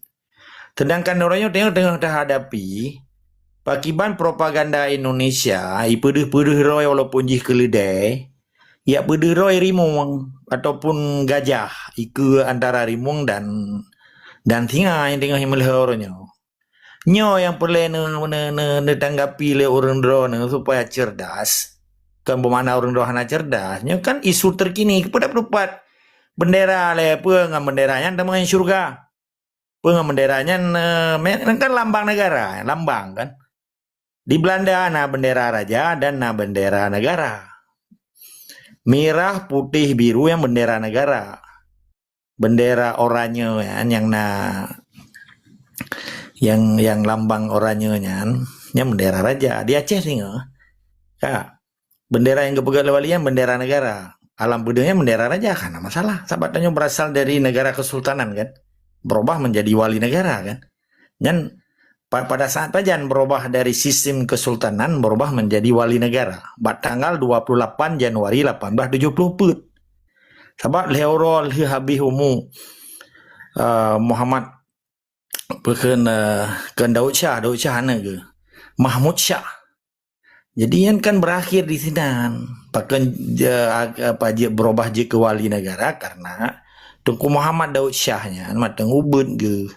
Sedangkan orangnya tengah hadapi pakiban propaganda Indonesia, pedih roy walaupun jih keledai, ya pedih roy rimung ataupun gajah, iku antara rimung dan singa yang tengah melihat orangnya. Nyo yang perlu tanggapi le orang drone supaya cerdas. Kan bermakna orang rohana cerdas. Nyo kan isu terkini kepada perupat bendera le apa ngam benderanya teman syurga. Apa ngam benderanya kan lambang negara, lambang kan. Di Belanda na bendera raja dan na bendera negara. Merah, putih, biru yang bendera negara. Bendera oranye yang lambang oranyenya yang bendera raja di Aceh sih nggak bendera yang kepegang walian bendera negara alam budaya bendera raja kan masalah sahabatnya berasal dari negara kesultanan kan berubah menjadi wali negara kan dan pada saat pajan berubah dari sistem kesultanan berubah menjadi wali negara tanggal 28 Januari 1870 sahabat leorol habis Muhammad Bukan Daud Shah mana ke Mahmud Shah. Jadi kan berakhir di sini. Bahkan dia berubah je ke wali negara karena Tunku Muhammad Daud Shahnya matang ubud ke.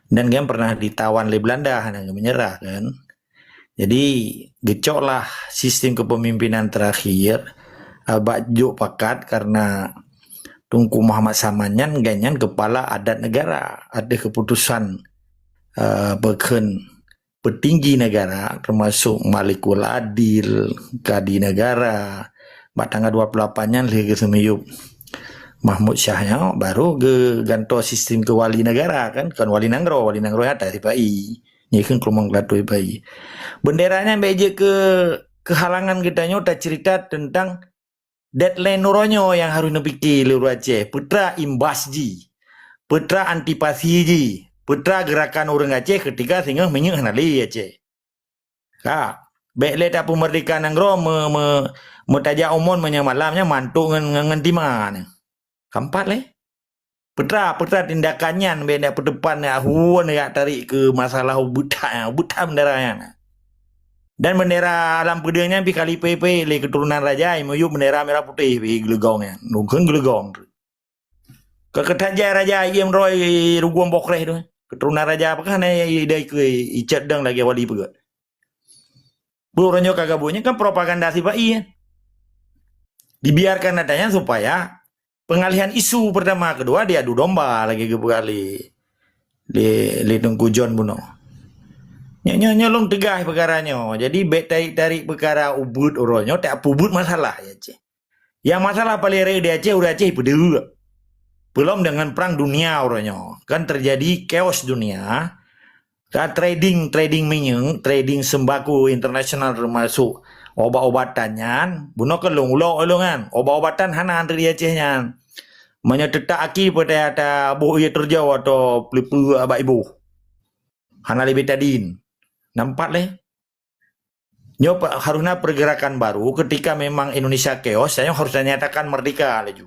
Dan kan pernah ditawan oleh Belanda menyerah kan. Jadi gecoklah sistem kepemimpinan terakhir Bakjuk pakat karena Tunku Muhammad Samanyan ganyan kepala adat negara ada keputusan bahkan petinggi negara termasuk Malikul Adil Kadi Negara tanggal 28-nya ke semiyup Mahmud Syahnya baru ke ganto sistem ke wali negara kan wali nangro ada tibai ni kan kelomang kelatu tibai benderanya beje ke halangan kita nyota cerita tentang deadline nuronyo yang harus napikir Luru Aceh. Putra Imbasji. Putra Antipasiji. Putra gerakan orang Aceh ketika sehingga menyuh nali Aceh. Baik tak pemerdekaan nanggro metajak umon menyamalamnya mantuk ngan timan. Keempat le. Putra tindakannya benda perdepan huan ya tarik ke masalah buta benderanya. Dan bendera alam pedangnya pi kali PP le keturunan raja imuyu bendera merah putih pi gelegongnya nungkeun gelegong keketaja raja iem roy rugong bokreh tu keturunan raja apakah na idai ke icet dang lagi wali pegat buronyo kagabunya kan propaganda sipai ya dibiarkan adanya supaya pengalihan isu pertama kedua dia adu domba lagi ke kali le Tengku John Buno nyolong tegah perkaranya. Jadi baik tarik perkara ubud orangnya tak ubud masalah ya Aceh. Yang masalah paling raya di Aceh udah Aceh pedih. Belum dengan perang dunia orangnya. Kan terjadi chaos dunia. Trading minyak, trading sembako internasional termasuk Obat-obatannya, buno ke long kan. Obat-obatan hana antri Acehnya. Menyetetak aki pada ada buh ia terjauh atau pelipu abak ibu. Hana lebih tadin. Nampak leh. Nyo harusnya pergerakan baru ketika memang Indonesia chaos, saya harus nyatakan merdeka leju.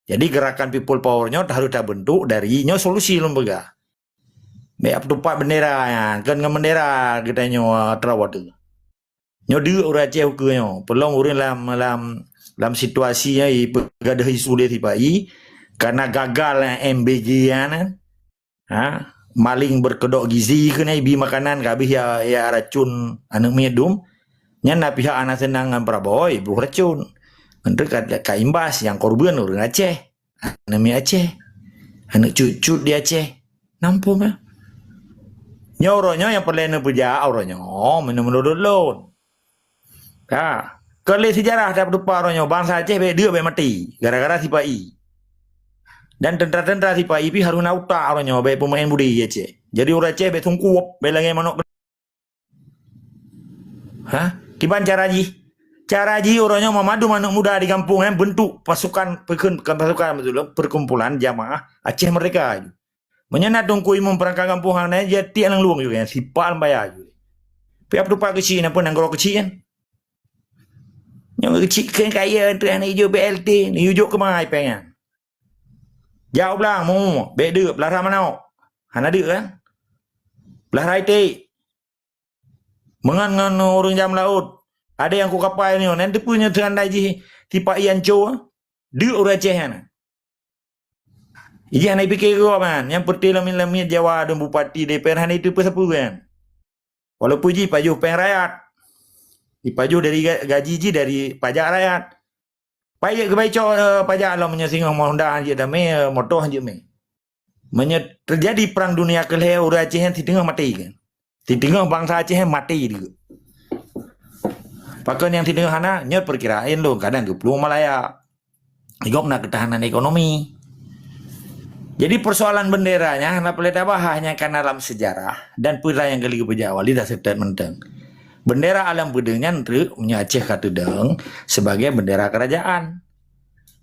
Jadi gerakan people power-nya harus terbentuk dari nyo solusi lembaga. Beap tupak bendera ya, kan dengan bendera kita nyo terawat tu. Nyo dia orang Aceh ke nyo, pelong orang dalam situasi yang pegadah sulit tibai karena gagal MBG kan. Maling berkedok gizi kena ibi makanan kabih ya racun anu medum. Nya pihak anak senang dengan Prabowo ibu racun. Untuk kaimbas yang korban orang Aceh. Anak Aceh. Anak cucu di Aceh. Nampung ya. Nyoronyo yang perlu puja auronyo menurut lon. Kali sejarah dapat lupa auronyo bangsa Aceh dia mati gara-gara sipai. Dan tentara-tentara sipai pi harus nauta auronyo be pemain budi Aceh. Jadi orang Aceh be tungkup be langai manok. Kiban cara ji orangnya memadu anak muda di kampung bentuk pasukan perkumpulan jamaah Aceh Merdeka. Menyenat dongkui memperangkat kampung hana jadi alang luang juga sipal bayar juga. Piap tupak kecil apa nang goro kecil kan. Yang kecil kan kaya tu anak hijau BLT ni hijau ke mai pengen. Jauh belang mau beda belah mana hana dia kan. Belah right Mengan orang jam laut. Ada yang ku kapal ni, nanti punya tuan daji tipa ian cow. Dia orang Aceh kan. Ia nak fikir kau man. Yang perti lamit Jawa dan bupati DPR hanya itu pasal kan. Walaupun ji paju peng rakyat. Dipaju dari gaji ji dari pajak rakyat. Pajak kebaicau pajak alam menyasing Honda je damai motor je me. Terjadi perang dunia kelih orang Aceh yang di tengah mati kan. Di tengah bangsa Aceh mati juga. Pakai yang di tengah sana, nyot perkirain lo kadang ke Pulau Malaya. Igok nak ketahanan ekonomi. Jadi persoalan benderanya, nak pelita hanya karena dalam sejarah dan pula yang kali kepejawa lidah statement menteng. Bendera alam pedengnya untuk Aceh katudeng sebagai bendera kerajaan.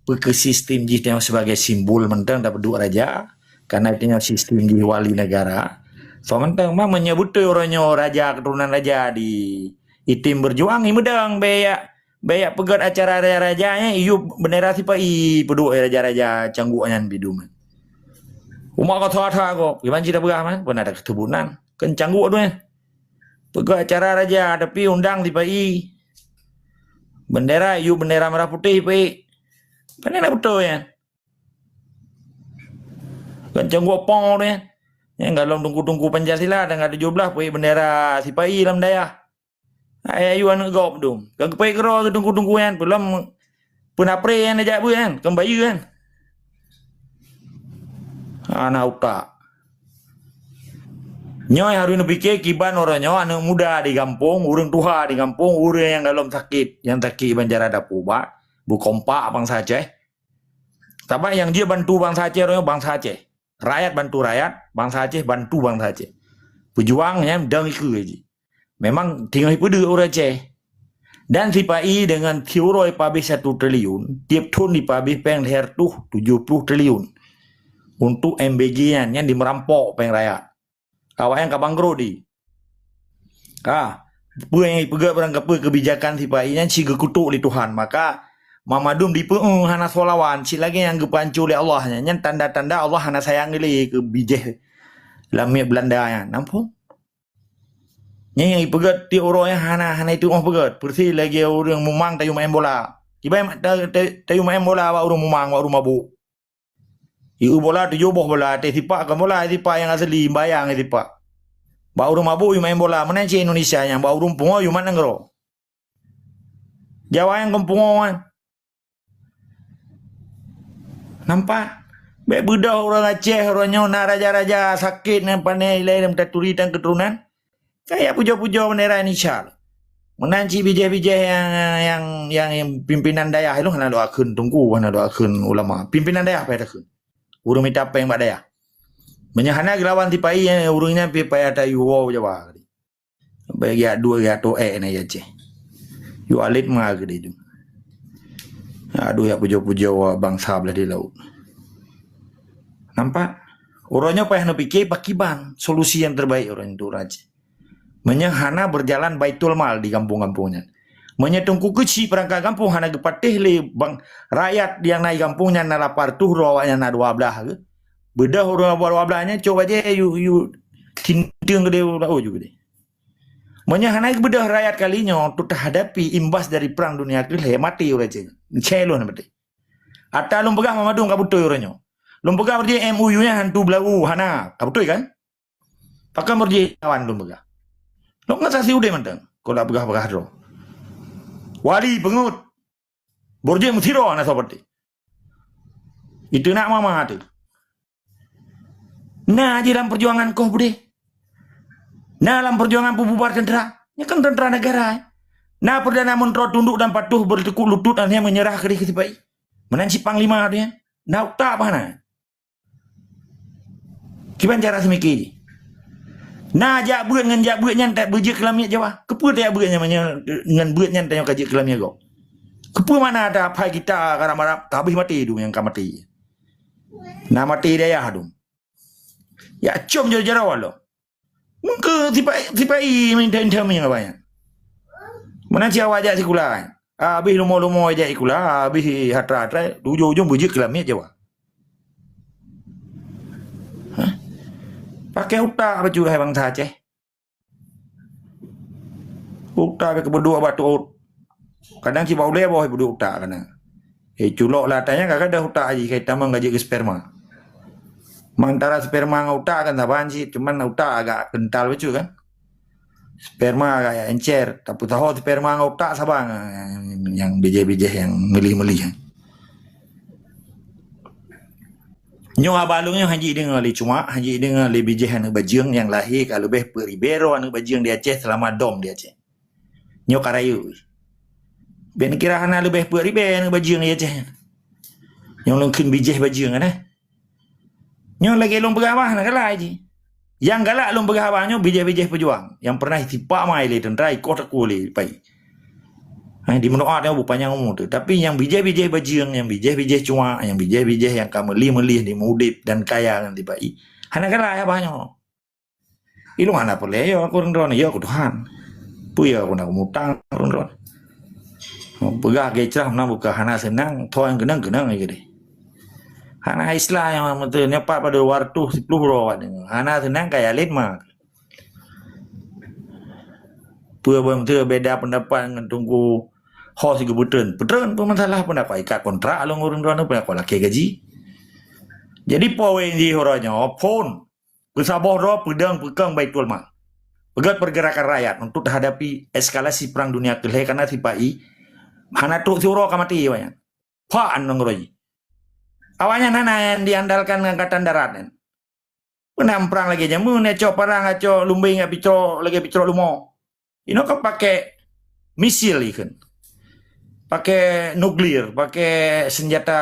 Ke sistem jih sebagai simbol menteng dapat dua raja karena itu sistem jih wali negara. So mentang mah menyebut orangnya raja keturunan raja di itim berjuang medang beyak pegat acara rajanya iu bendera sipai pedu raja-raja cangguannya biduman. Umak kau thua kok gimana cerita begah man pun ada ketubunan kan canggu tu pegat acara raja tapi undang sipai bendera iu bendera merah putih sipai kan betul ya kan canggu pong tu ya. Yang kalau tunggu-tunggu Pancasila dan ada jumlah puai bendera sipai dalam daya. Ayu anu gop dum. Kan puai kero tu tunggu-tunggu kan belum pun apre yang ajak bu kan kembali kan. Anak utak. Nyoy harus fikir kiban orangnya anak muda di kampung, urang tua di kampung, urang yang dalam sakit, yang sakit banjara dapuba, bu kompak bangsa Aceh. Tapi yang dia bantu bangsa Aceh orangnya bangsa Aceh. Rakyat bantu rakyat, bangsa Aceh bantu bangsa Aceh. Pejuangnya dang iku aja. Memang tinggal itu orang Aceh. Dan sipai dengan teori pabih 1 triliun, tiap tahun dipabih peng leher tuh 70 triliun. Untuk MBG-nya yang dimerampok peng rakyat. Kawan yang kabangro di. Yang pegang berangkap kebijakan sipainya si gekutuk li Tuhan. Maka Mamadum di hana solawan si lagi yang gepancu oleh Allah nya tanda-tanda Allah hana sayang li ke bijih lamia Belanda nya nampung nya yang pegat ti orang yang hana itu pegat persi lagi orang mumang tayu main bola tiba tayu main bola wa orang mumang wa orang mabuk iu bola tu boh bola te sipak kan bola sipak yang asli bayang sipak ba orang mabuk main bola mana ci Indonesia yang ba orang pungo yu mana ngero Jawa yang kempungan nampak? Baik budak orang Aceh, orangnya nak raja-raja sakit yang pandai ilai dan taturi dan keturunan. Kayak puja-puja bendera Indonesia. Menanci bijah-bijah yang pimpinan dayah itu kena doakan tunggu, kena doakan ulama. Pimpinan dayah apa itu? Urung minta apa yang mbak dayah. Menyahana gelawan tipai yang urungnya pipai ada yuwo Jawa. Baik ya dua ya to ni Aceh. Yu alit ma ke dia tu. Aduh ya puja-puja bangsa belah di laut. Nampak? Orangnya payah nak fikir pakiban solusi yang terbaik orang itu raja. Menyahana berjalan baitul mal di kampung-kampungnya. Menyetungku kecil perangkat kampung hana gepatih le bang rakyat yang naik kampungnya na lapar tuh rawaknya na 12 ke. Bedah orang 12-nya coba aja you tinting gede lau juga deh. Menyahana bedah rakyat kalinya tu terhadapi imbas dari perang dunia ke mati raja. Celo na mati. Ata lum pegah mamadung kabutoy orangnya. Lum pegah berje MOU-nya hantu belau hana kabutoy kan? Pakai berje kawan lum pegah. Lum ngasasi udah mantang. Kalau pegah-pegah ro. Wali pengut. Borje mutiro ana seperti. Itu nak mama tu. Nah dalam perjuangan kau bude. Nah dalam perjuangan pembubar tentera. Ini kan tentera negara. Nah Perdana Menteri tunduk dan patuh bertekuk lutut dan dia menyerah ke ketibai. Menansi panglima dia. Nah tak apa nak. Kiban cara semiki. Nah jak buat nyan tak berje kelamnya Jawa. Kepa tak buat ngan buat nyan tak kaji kelamnya kau. Kepa mana ada apa kita karena marap habis mati tu yang ka mati. Nah mati dia ya dum. Ya com jara walo. Mungkin tipai minta yang banyak. Mana cia wajak sekolah. Habis lumo-lumo aja sekolah, habis hatra-hatra ujung-ujung berje kelamnya Jawa. Pakai utak baju hai bangsa Aceh. Utak ke berdua batu. Kadang si bau lebo hai berdua utak kadang. Culok lah tanya kakak dah utak aja kita mengaji ke sperma. Mantara sperma dengan utak kan taban sih, cuman utak agak kental betul kan. Sperma agak encer, tapi tahu sperma dengan utak sabang yang bijih-bijih yang melih-melih. Nyo abalungnya haji dengan le cuma haji dengan le bijih anu bajing yang lahir kalau lebih peribero anu bajing di Aceh selama dom di Aceh. Nyo karayu. Ben kira hana lebih peribe anu bajing di Aceh. Yang lungkin bijih bajing kan. Nyo lagi lung begawah nak galak aja. Yang galak lung begawahnya bijih-bijih pejuang yang pernah tipak mai le tentera ikut aku le pai. Di mendoa dia bupanya ngomong tu. Tapi yang bijih-bijih bajing, yang bijih-bijih cuma, yang bijih-bijih yang kamu melih-melih di mudip dan kaya nanti bayi. Hana kala ya banyak. Ilung hana boleh ya aku rendron ya aku Tuhan. Puya aku nak mutang rendron. Pegah gecrah nak buka hana senang, toh yang genang-genang aja deh. Hana Islam yang betul nyepak pada waktu 10 rawat. Hana senang kaya lima. Puya betul beda pendapat dengan tunggu hos ke betul pun masalah pendapat ikat kontrak long urang tu pun aku laki gaji. Jadi poin di orangnya pun bersabar roh pedang pegang baitul mal. Pegat pergerakan rakyat untuk menghadapi eskalasi perang dunia kelih karena tipai hana tu suruh kamati banyak. Paan nongroi. Awalnya nana yang diandalkan angkatan darat kan. Penam perang lagi jamu neco perang aco lumbing apico lagi pico lumo. Ini kau pakai misil ikan. Pakai nuklir, pakai senjata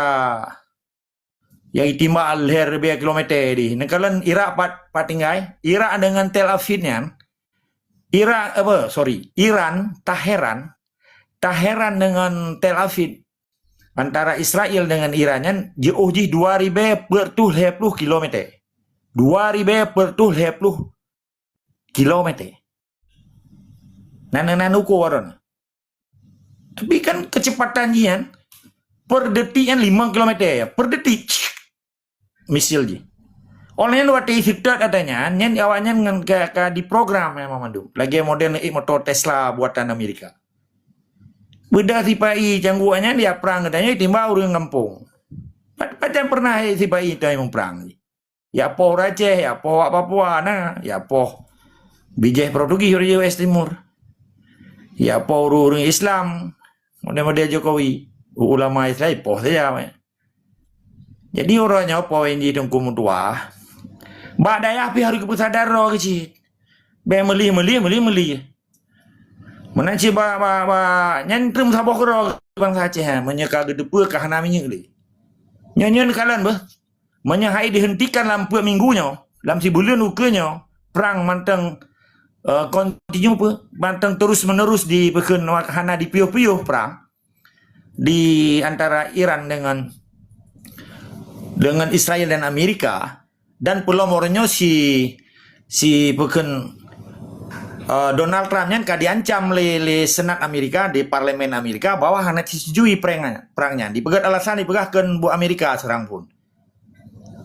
yang itimbal her lebih kilometer di. Nekalan Irak patinggai, Irak dengan Tel Avivnya, Iran, Taheran dengan Tel Aviv, antara Israel dengan Irannya jauh 2040 kilometer, 2040 kilometer. Nana ukur waran. Tapi kan kecepatan jian per detik 5 km ya, per detik misil ji. Oleh waktu Victor katanya, nyen awalnya dengan di program ya Mamandu. Lagi model motor Tesla buatan Amerika. Beda sipai cangguannya dia perang katanya timbal urang kampung. Macam pernah sipai itu yang perang. Ya poh Aceh, ya poh Papua nah, ya poh bijih Portugis dari West Timur. Ya poh urang Islam. Model-model Jokowi, ulama Islam poh saja. Jadi orangnya poin di tungku mutua. Mbak daya api harus kepesadar roh kecil. Be melih. Menanci ba nyantrum sabok roh bangsa Aceh menyeka gedepe ke hana minyak li. Nyanyian kalan bah. Menyahai dihentikan lampu minggunya, dalam si bulan ukanya perang manteng continue banteng terus menerus di bekeun hana di piuh-piuh perang di antara Iran dengan Israel dan Amerika, dan pelomornya si bekeun Donald Trump yang diancam le Senat Amerika di Parlemen Amerika bahwa hana disetujui perangnya dipegat alasan dipegahkeun bu Amerika serang pun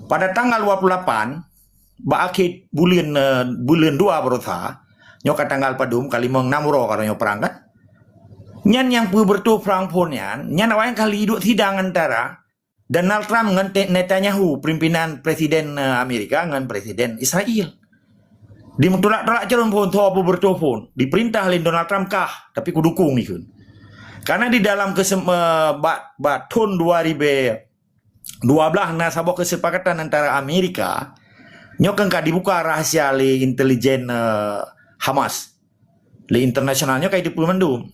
pada tanggal 28 akhir bulan 2 berusaha nyoka tanggal padum kali mengnamuro karonyo perang kan nyan yang bertu perang pun nyan awang kali hidup sidang antara Donald Trump dengan Netanyahu pimpinan presiden Amerika dengan presiden Israel di mentolak-tolak calon pun tuh apa bertu pun diperintah oleh Donald Trump kah tapi ku dukung ikun karena di dalam tahun 2012 nasabah kesepakatan antara Amerika nyokeng dibuka rahasia le intelijen Hamas le internasionalnya kayak dipemendung.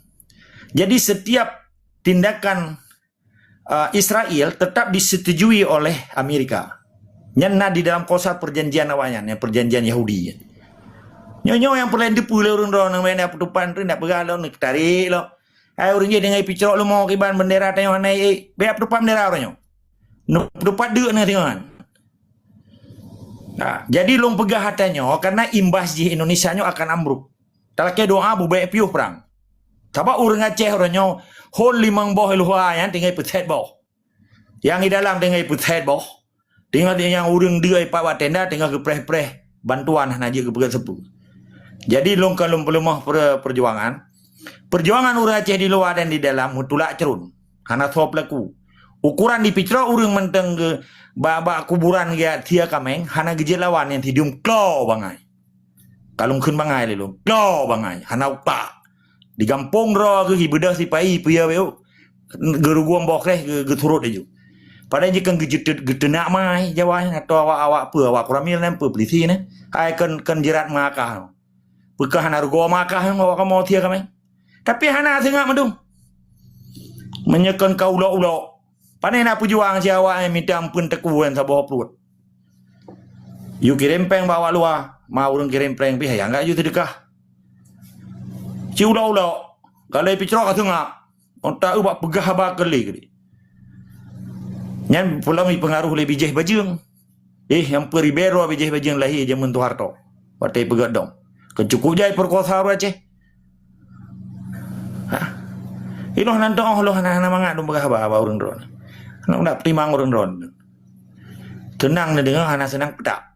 Jadi setiap tindakan Israel tetap disetujui oleh Amerika. Nyana di dalam kosa perjanjian awalnya, perjanjian Yahudi. Nyonya yang perlain depu le urang nang main apa depan tu nak bergalau nak tarik lo. Ai urang je dengan picrok lu mau kiban bendera tanya naik be apa depan bendera orangnya. Nu depan deuk na tengok. Nah, jadi long pegah hatanya karena imbas di Indonesia nyo akan ambruk. Talake doa bu bae piuh perang. Taba urang Aceh orangnya hol limang boh luha yang tinggal petet boh. Yang di dalam tinggal petet boh. Tinggal yang urang dia pak tenda tinggal ke preh bantuan naji ke pegat sepu. Jadi long kalau pelemah perjuangan urang Aceh di luar dan di dalam mutulak cerun. Hana sop laku. Ukuran di picro urang menteng ke baba kuburan dia tia kameng hana gejel lawan yang tidium klo bangai. Kalung kun bangai lelu. Klo bangai hana utak. Di kampung ro ke ibadah si pai puya beu. Geruguam bokreh ke turut deju. Pada jika getenak mai Jawa atau awak awak kuramil nem polisi ne. Ai kan jerat makah. Bekah hana rugo makah awak mau tia kameng. Tapi hana tengah mendung. Menyekan kau ulo-ulo. Panai nak pejuang Jawa yang minta ampun tekuan sabah perut. You kirim peng bawa luar, mau orang kirim peng pi hayang enggak you sedekah. Ci ulo-ulo, kalau picrok ka tengah, onta ubak pegah ba keli. Nyan pulang pengaruh le bijih bajeng. Yang peribero bijih bajeng lahi jamun tu harto. Watai pegat dong. Kecukup jai perkosa Aceh. Inoh nantong Allah hana mangat dong pegah ba urang dron. Nak timang urang dron. Tenang dengan hana senang pedak.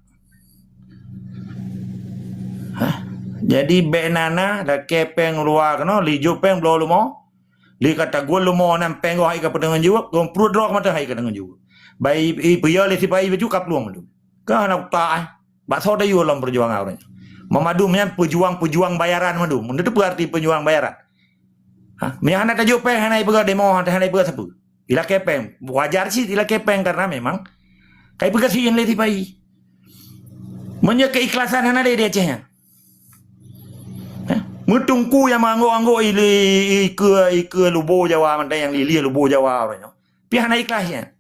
Jadi benana da kepeng luar kena li jopeng blo lumo. Li kata gol lumo nam peng hai ka pedengan jiwa, gom prut rok mata hai ka dengan jiwa. Bai piya le si bai baju kap luang madu. Ka nak ta ba so da yu lam perjuangan orang. Memadumnya pejuang bayaran madu. Mendu berarti pejuang bayaran. Menyana ta jopeng hanai pega demo hanai pega sapu. Ila kepeng. Wajar sih ila kepeng karena memang kai pega si le si bai. Menye keikhlasan hana de Acehnya. Mutungku yang manggo-anggo ke lubo Jawa mantai yang lilia lubo Jawa orangnya. Pihak naik ikhlasnya.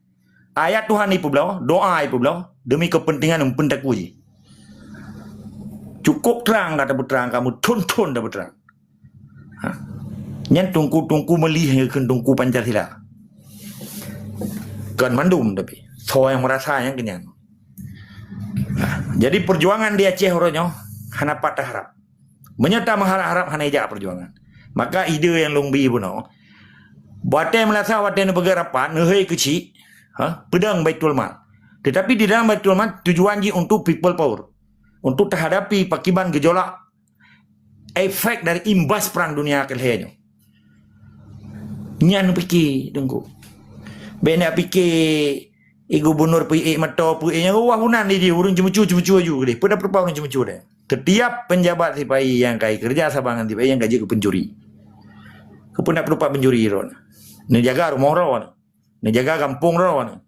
Ayat Tuhan ipu belau, doa ipu belau demi kepentingan mempentakku je. Cukup terang kata berterang kamu tonton dah berterang. Nyan tungku melih ke tungku Pancasila. Kan mandum tapi so yang merasa yang kenyang. Jadi perjuangan di Aceh orangnya hana patah harap. Menyerta mengharap hana ijak perjuangan. Maka ide yang longbi puno. Buatnya melasa watnya bergerapan, ngehei kecil, pedang Baitul Mal. Tetapi di dalam Baitul Mal tujuan ji untuk people power. Untuk terhadapi pakiban gejolak efek dari imbas perang dunia kelihnya. Nyan fikir tunggu. Bena fikir gubernur pi mato pi nya wah hunan di urang cemucu aju deh. Pada berapa urang cemucu deh. Setiap penjabat sipai yang kai kerja sabangan sipai yang gaji ke pencuri. Kepundak berupa pencuri ron. Ni jaga rumah ron. Ni jaga kampung ron.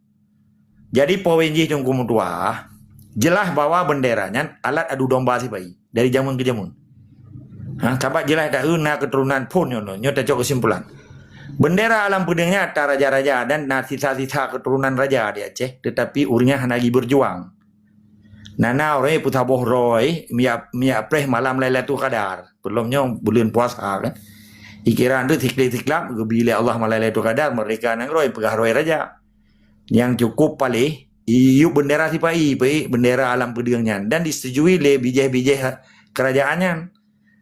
Jadi powenji tunggu mutua jelas bawa benderanya alat adu domba sipai dari zaman ke zaman. Sahabat jelas dah una keturunan pun nyo tak cok kesimpulan. Bendera alam pedangnya ada raja-raja dan sisa-sisa keturunan raja di Aceh, tetapi urnya hanya lagi berjuang. Nana orang putar bohroi miap preh malam Lailatul Qadar. Belumnya bulan puasa kan. Ikiran tu tiklap bila Allah Lailatul Qadar mereka nang roi pegah roi raja. Yang cukup paling iu bendera sipai bendera alam pedangnya dan disetujui le bijih-bijih kerajaannya.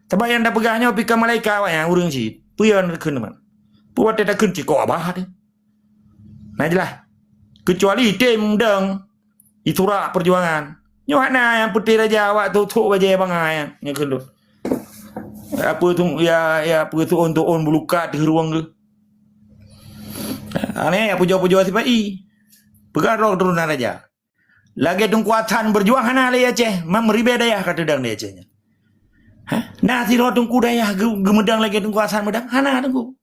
Tapi yang dah pegahnya pika malaikat yang urang si. Puyan keun man. Puat tak keun ciko abah dia. Nah jelah. Kecuali tim deng iturak perjuangan. Nyohana yang putih raja awak tu baje bangai yang keun. Apa tu ya apa tu untuk on bulukat di ruang tu. Ane apa jauh-jauh sipai. Pegah roh turunan raja. Lagi tungkuatan berjuang hana le Aceh, meribe dayah kata dang dia Acehnya. Nah si roh tungku dayah gemedang lagi tungkuatan medang hana tungku.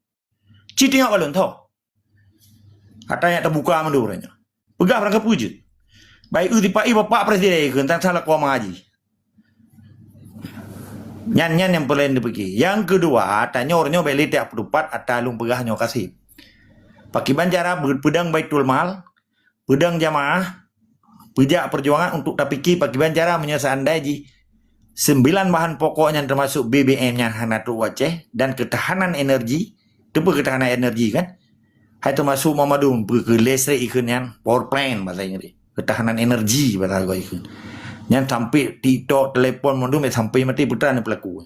Citi ngak balon tau. Katanya terbuka menduranya. Pegah berangkat pujud. Baik utipai bapak presiden tentang salah kuah mengaji. Nyan yang paling dipegi. Yang kedua, tanya orangnya beli tiap pedupat atau lung pegahnya kasih. Pakiban cara pedang Baitul Mal, pedang jamaah, pejak perjuangan untuk tapiki pakiban cara menyesandai ji 9 bahan pokoknya termasuk BBM-nya Hanatu Aceh dan ketahanan energi, itu ketahanan energi kan? Hai termasuk Mamadun ke listrik ikun yang power plant bahasa Inggris. Ketahanan energi bahasa gua ikun. Yang sampai TikTok, telefon mandum sampai mati putra ni pelaku.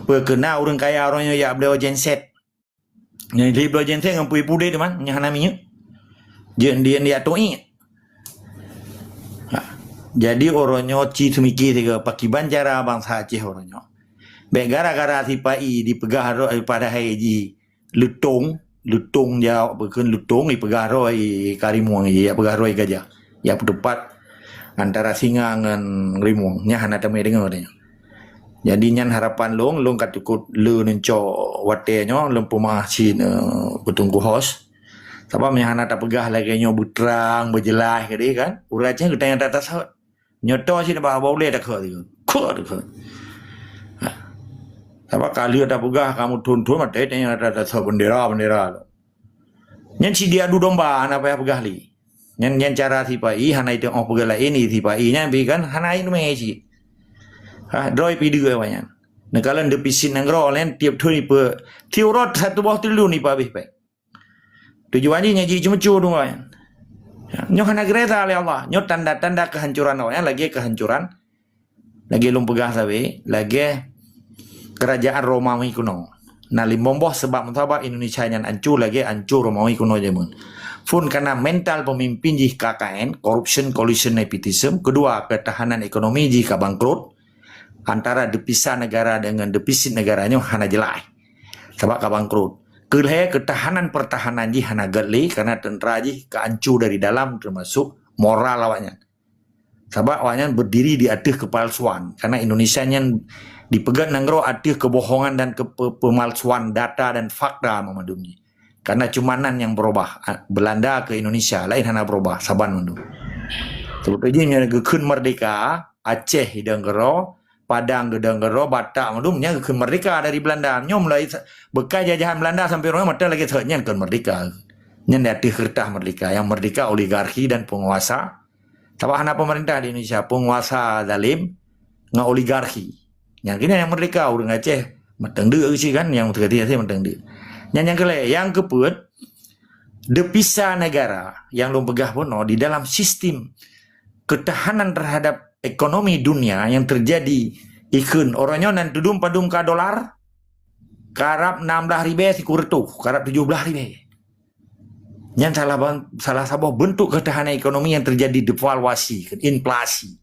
Kena orang kaya orangnya ya beliau genset. Yang dia beliau genset dengan pui pude teman, yang hanaminya. Dia toi. Jadi orangnya ci semiki tiga pakiban cara bangsa Aceh orangnya. Baik gara-gara sipai dipegah pada haji lutung dia bukan lutung dipegah roi karimuang ya pegah roi gajah. Ya tepat antara singa dengan rimuang nya hana tamai dengar dia. Jadi nyan harapan long kat cukup lu nenco watenya long pemah cin betungku hos. Sebab nya hana tak pegah lagi nyo butrang berjelas kali kan. Uracnya kita yang atas hot. Nyoto sih bah boleh tak kau tu. Kau tu. Sebab kali ada pegah kamu tuntun mati yang atas bendera. Nyan si dia adu domba apa yang pegah li. Nyan cara sipai hana itu oh pegah lah ini sipai nya bikan hana ini mesti. Droi pi dua banyak. Nekalan depisin nangro len tiap tu ni pe tiurot satu bawah telu ni pa habis pe. Tujuannya nyaji cuma-cuma dong kan. Nyo hana gereza oleh Allah. Nyo tanda-tanda kehancuran awalnya lagi kehancuran. Lagi lum pegah sabe, lagi kerajaan Romawi kuno. Nah limbomboh sebab mentabak Indonesia yang hancur lagi hancur Romawi kuno jaman. Fun karena mental pemimpin jih KKN, corruption, collusion, nepotism. Kedua, ketahanan ekonomi jika bangkrut. Antara depisah negara dengan depisit negaranya hana jelai. Sebab kabangkrut. Ketahanan pertahanan ji hana gatli karena tentera ji kehancur dari dalam termasuk moral awaknya. Sebab awaknya berdiri di atas kepalsuan karena Indonesia yang dipegang nanggro atas kebohongan dan pemalsuan data dan fakta memadumnya. Karena cumanan yang berubah. Belanda ke Indonesia lain hana berubah saban mandum. Sebetulnya gekun merdeka Aceh hidang gero Padang gedang gero Batak madumnya ke merdeka dari Belanda. Nyom mulai bekas jajahan Belanda sampai orang mata lagi ternyata ke merdeka. Nyen datih kertas merdeka. Yang merdeka oligarki dan penguasa. Sebab hana pemerintah di Indonesia penguasa zalim dengan oligarki. Yang kini yang merdeka orang Aceh matang de sih kan yang terkait sih matang de. Yang kelai yang keput depisah negara yang lu pegah pun di dalam sistem ketahanan terhadap ekonomi dunia yang terjadi ikun orangnya nan tudum padum ka dolar karab 16.000 si kurtu karab 17.000 yang salah satu bentuk ketahanan ekonomi yang terjadi devaluasi inflasi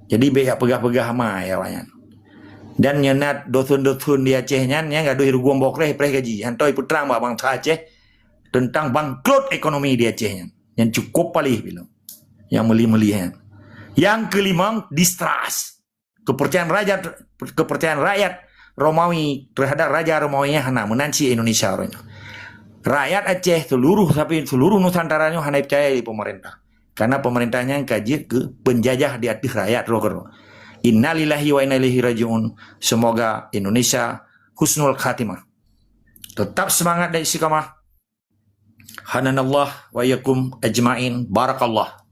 jadi beak pegah-pegah mah ya banyak dan nyenat dosun-dosun di Acehnya yang gaduh ruguang bokreh preh gaji hantoi putrang bangsa Aceh tentang bangkrut ekonomi di Acehnya yang cukup palih bilang yang meli-melihan. Yang kelima, distrust. Kepercayaan rakyat Romawi terhadap Raja Romawinya hana menansi Indonesia orangnya. Rakyat Aceh seluruh Nusantaranya hana percaya di pemerintah. Karena pemerintahnya yang kaji ke penjajah di atas rakyat roh. Innalillahi wa inna ilaihi rajiun. Semoga Indonesia husnul khatimah. Tetap semangat dan istiqamah. Hananallah wa yakum ajmain. Barakallah.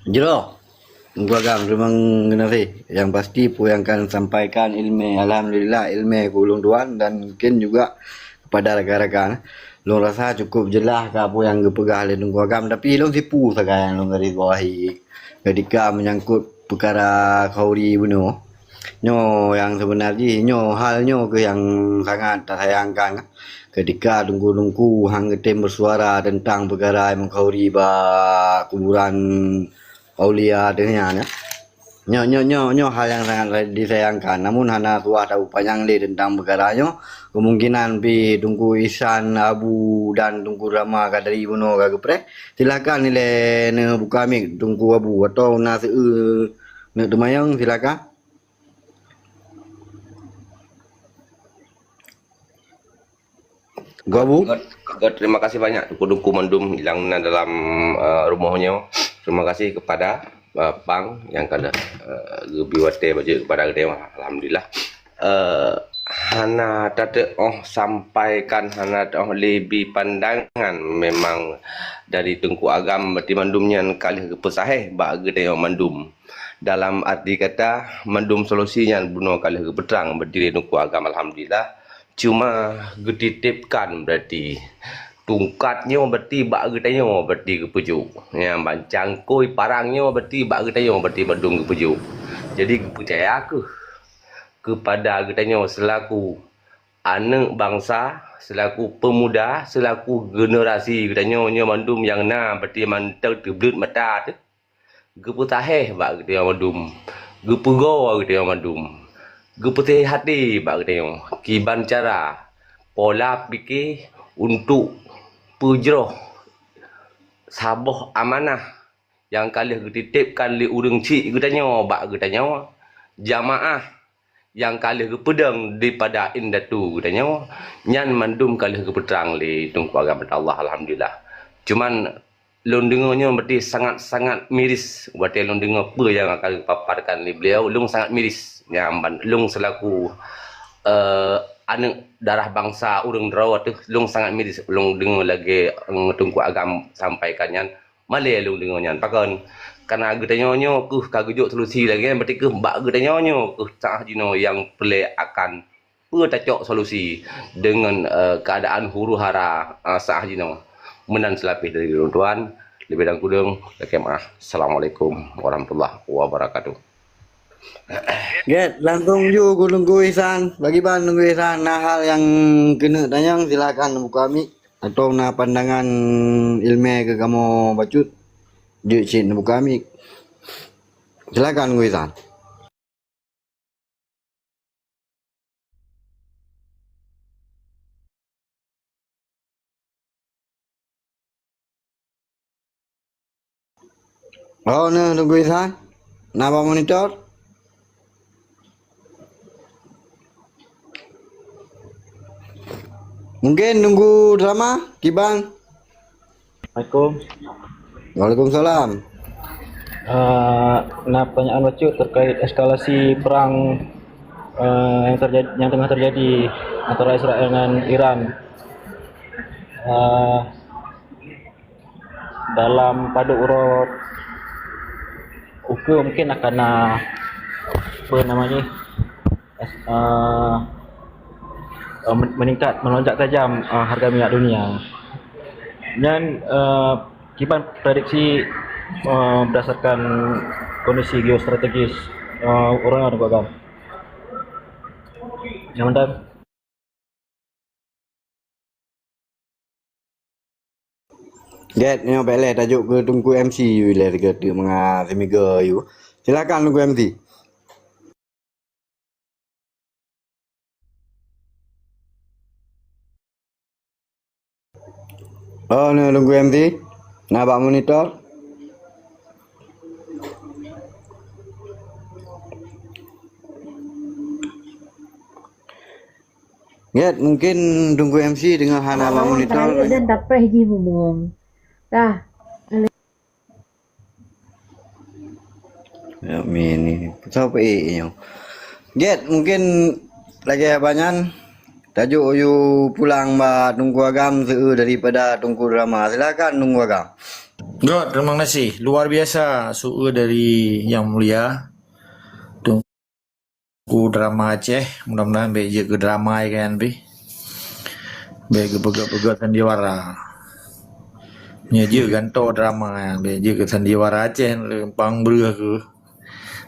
Jero. Tunggu agam memang generasi. Yang pasti pu yang akan sampaikan ilmu, alhamdulillah ilmu kulung tuan dan mungkin juga kepada rakan-rakan. Long rasa cukup jelas ke apa yang gepegah oleh tunggu agam, tapi long tipu sekarang long garis bawahi. Ketika menyangkut perkara kauri bunuh. Nyo yang sebenarnya nyo halnya ke yang sangat tak sayangkan. Ketika tunggu-tunggu hang ketim bersuara tentang perkara yang mengkauri ba kuburan Aulia dengan nyo hal yang sangat disayangkan. Namun hana tuah tahu panjang le tentang perkaranya. Kemungkinan pi tunggu Isan Abu dan tunggu Rama kadari buno kagepre. Silakan nilai ne buka mik tunggu Abu atau na seu ne demayang silakan. Abu. Terima kasih banyak duku-duku mendum yang dalam rumahnya. Terima kasih kepada Bang yang kada gebiwate baju kepada kita. Alhamdulillah. Hana tade sampaikan hana lebih pandangan memang dari Tengku Agam berarti mandumnya kali kepesaheh bagi dia mandum. Dalam arti kata mandum solusinya bunuh kali kepetrang berdiri Tengku Agam alhamdulillah. Cuma dititipkan berarti tungkatnya berarti bak getanya berarti kepujuk. Ya bancangkoi parangnya berarti bak getanya berarti badung kepujuk. Jadi percaya aku kepada getanya selaku anak bangsa, selaku pemuda, selaku generasi getanya nya mandum yang na berarti mantau teblut mata tu. Geputaheh bak getanya mandum. Gepugo getanya mandum. Geputih hati bak getanya. Kiban cara pola fikir untuk pujroh saboh amanah yang kali dititipkan li urang cik getanya bak getanya jamaah yang kali pedang daripada indatu getanya nyan mandum kali kepetrang li Tengku Agam Allah alhamdulillah. Cuman lon dengarnya berarti sangat miris berarti lon dengar apa yang akan paparkan li beliau lung sangat miris yang lung selaku anak darah bangsa urang Derawa tu lung sangat miris lung dengar lagi Tengku Agam sampaikannya malai lung dengarnya pakon karena gedanya ke kagujuk solusi lagi kan berarti ke bak gedanya ke cah jino yang pelak akan petacok solusi dengan keadaan huru hara sah jino menan selapih dari tuan lebih dan kudung maaf. Assalamualaikum warahmatullahi wabarakatuh. Get, langsung ju nunggu Isan. Bagi ban nunggu Isan. Nah hal yang kena tanya silakan buka mic atau na pandangan ilmu ke kamu bacut. Dia cint buka mic. Silakan nunggu Isan. Oh, nah nunggu Isan. Napa monitor? Mungkin nunggu drama, Kiban. Assalamualaikum. Waalaikumsalam. Nah pertanyaan bacu terkait eskalasi perang yang tengah terjadi antara Israel dengan Iran. Dalam pada urut ukur mungkin akan meningkat, melonjak tajam harga minyak dunia. Dan Kiban prediksi berdasarkan kondisi geostrategis orang Tengku Agam. Yang mantap. Get nyo bele tajuk ke Tengku MC you le ke menga semiga you. Silakan Tengku MC. Oh, no, Tengku MC. Nampak monitor. Get, mungkin Tengku MC dengan hana monitor. Dan dapat ji mumum. Dah. Ya, ini. Siapa nyo. Get, mungkin lagi banyak Tajuk you pulang ba Tungku Agam daripada Tungku Drama. Silakan Tungku Agam. God, terima kasih. Luar biasa dari Yang Mulia. Tungku Drama Aceh. Mudah-mudahan baik je ke drama kan bi. Baik ke pegat-pegat sandiwara. Nya je ganto drama baik je ke sandiwara Aceh lempang berah ke.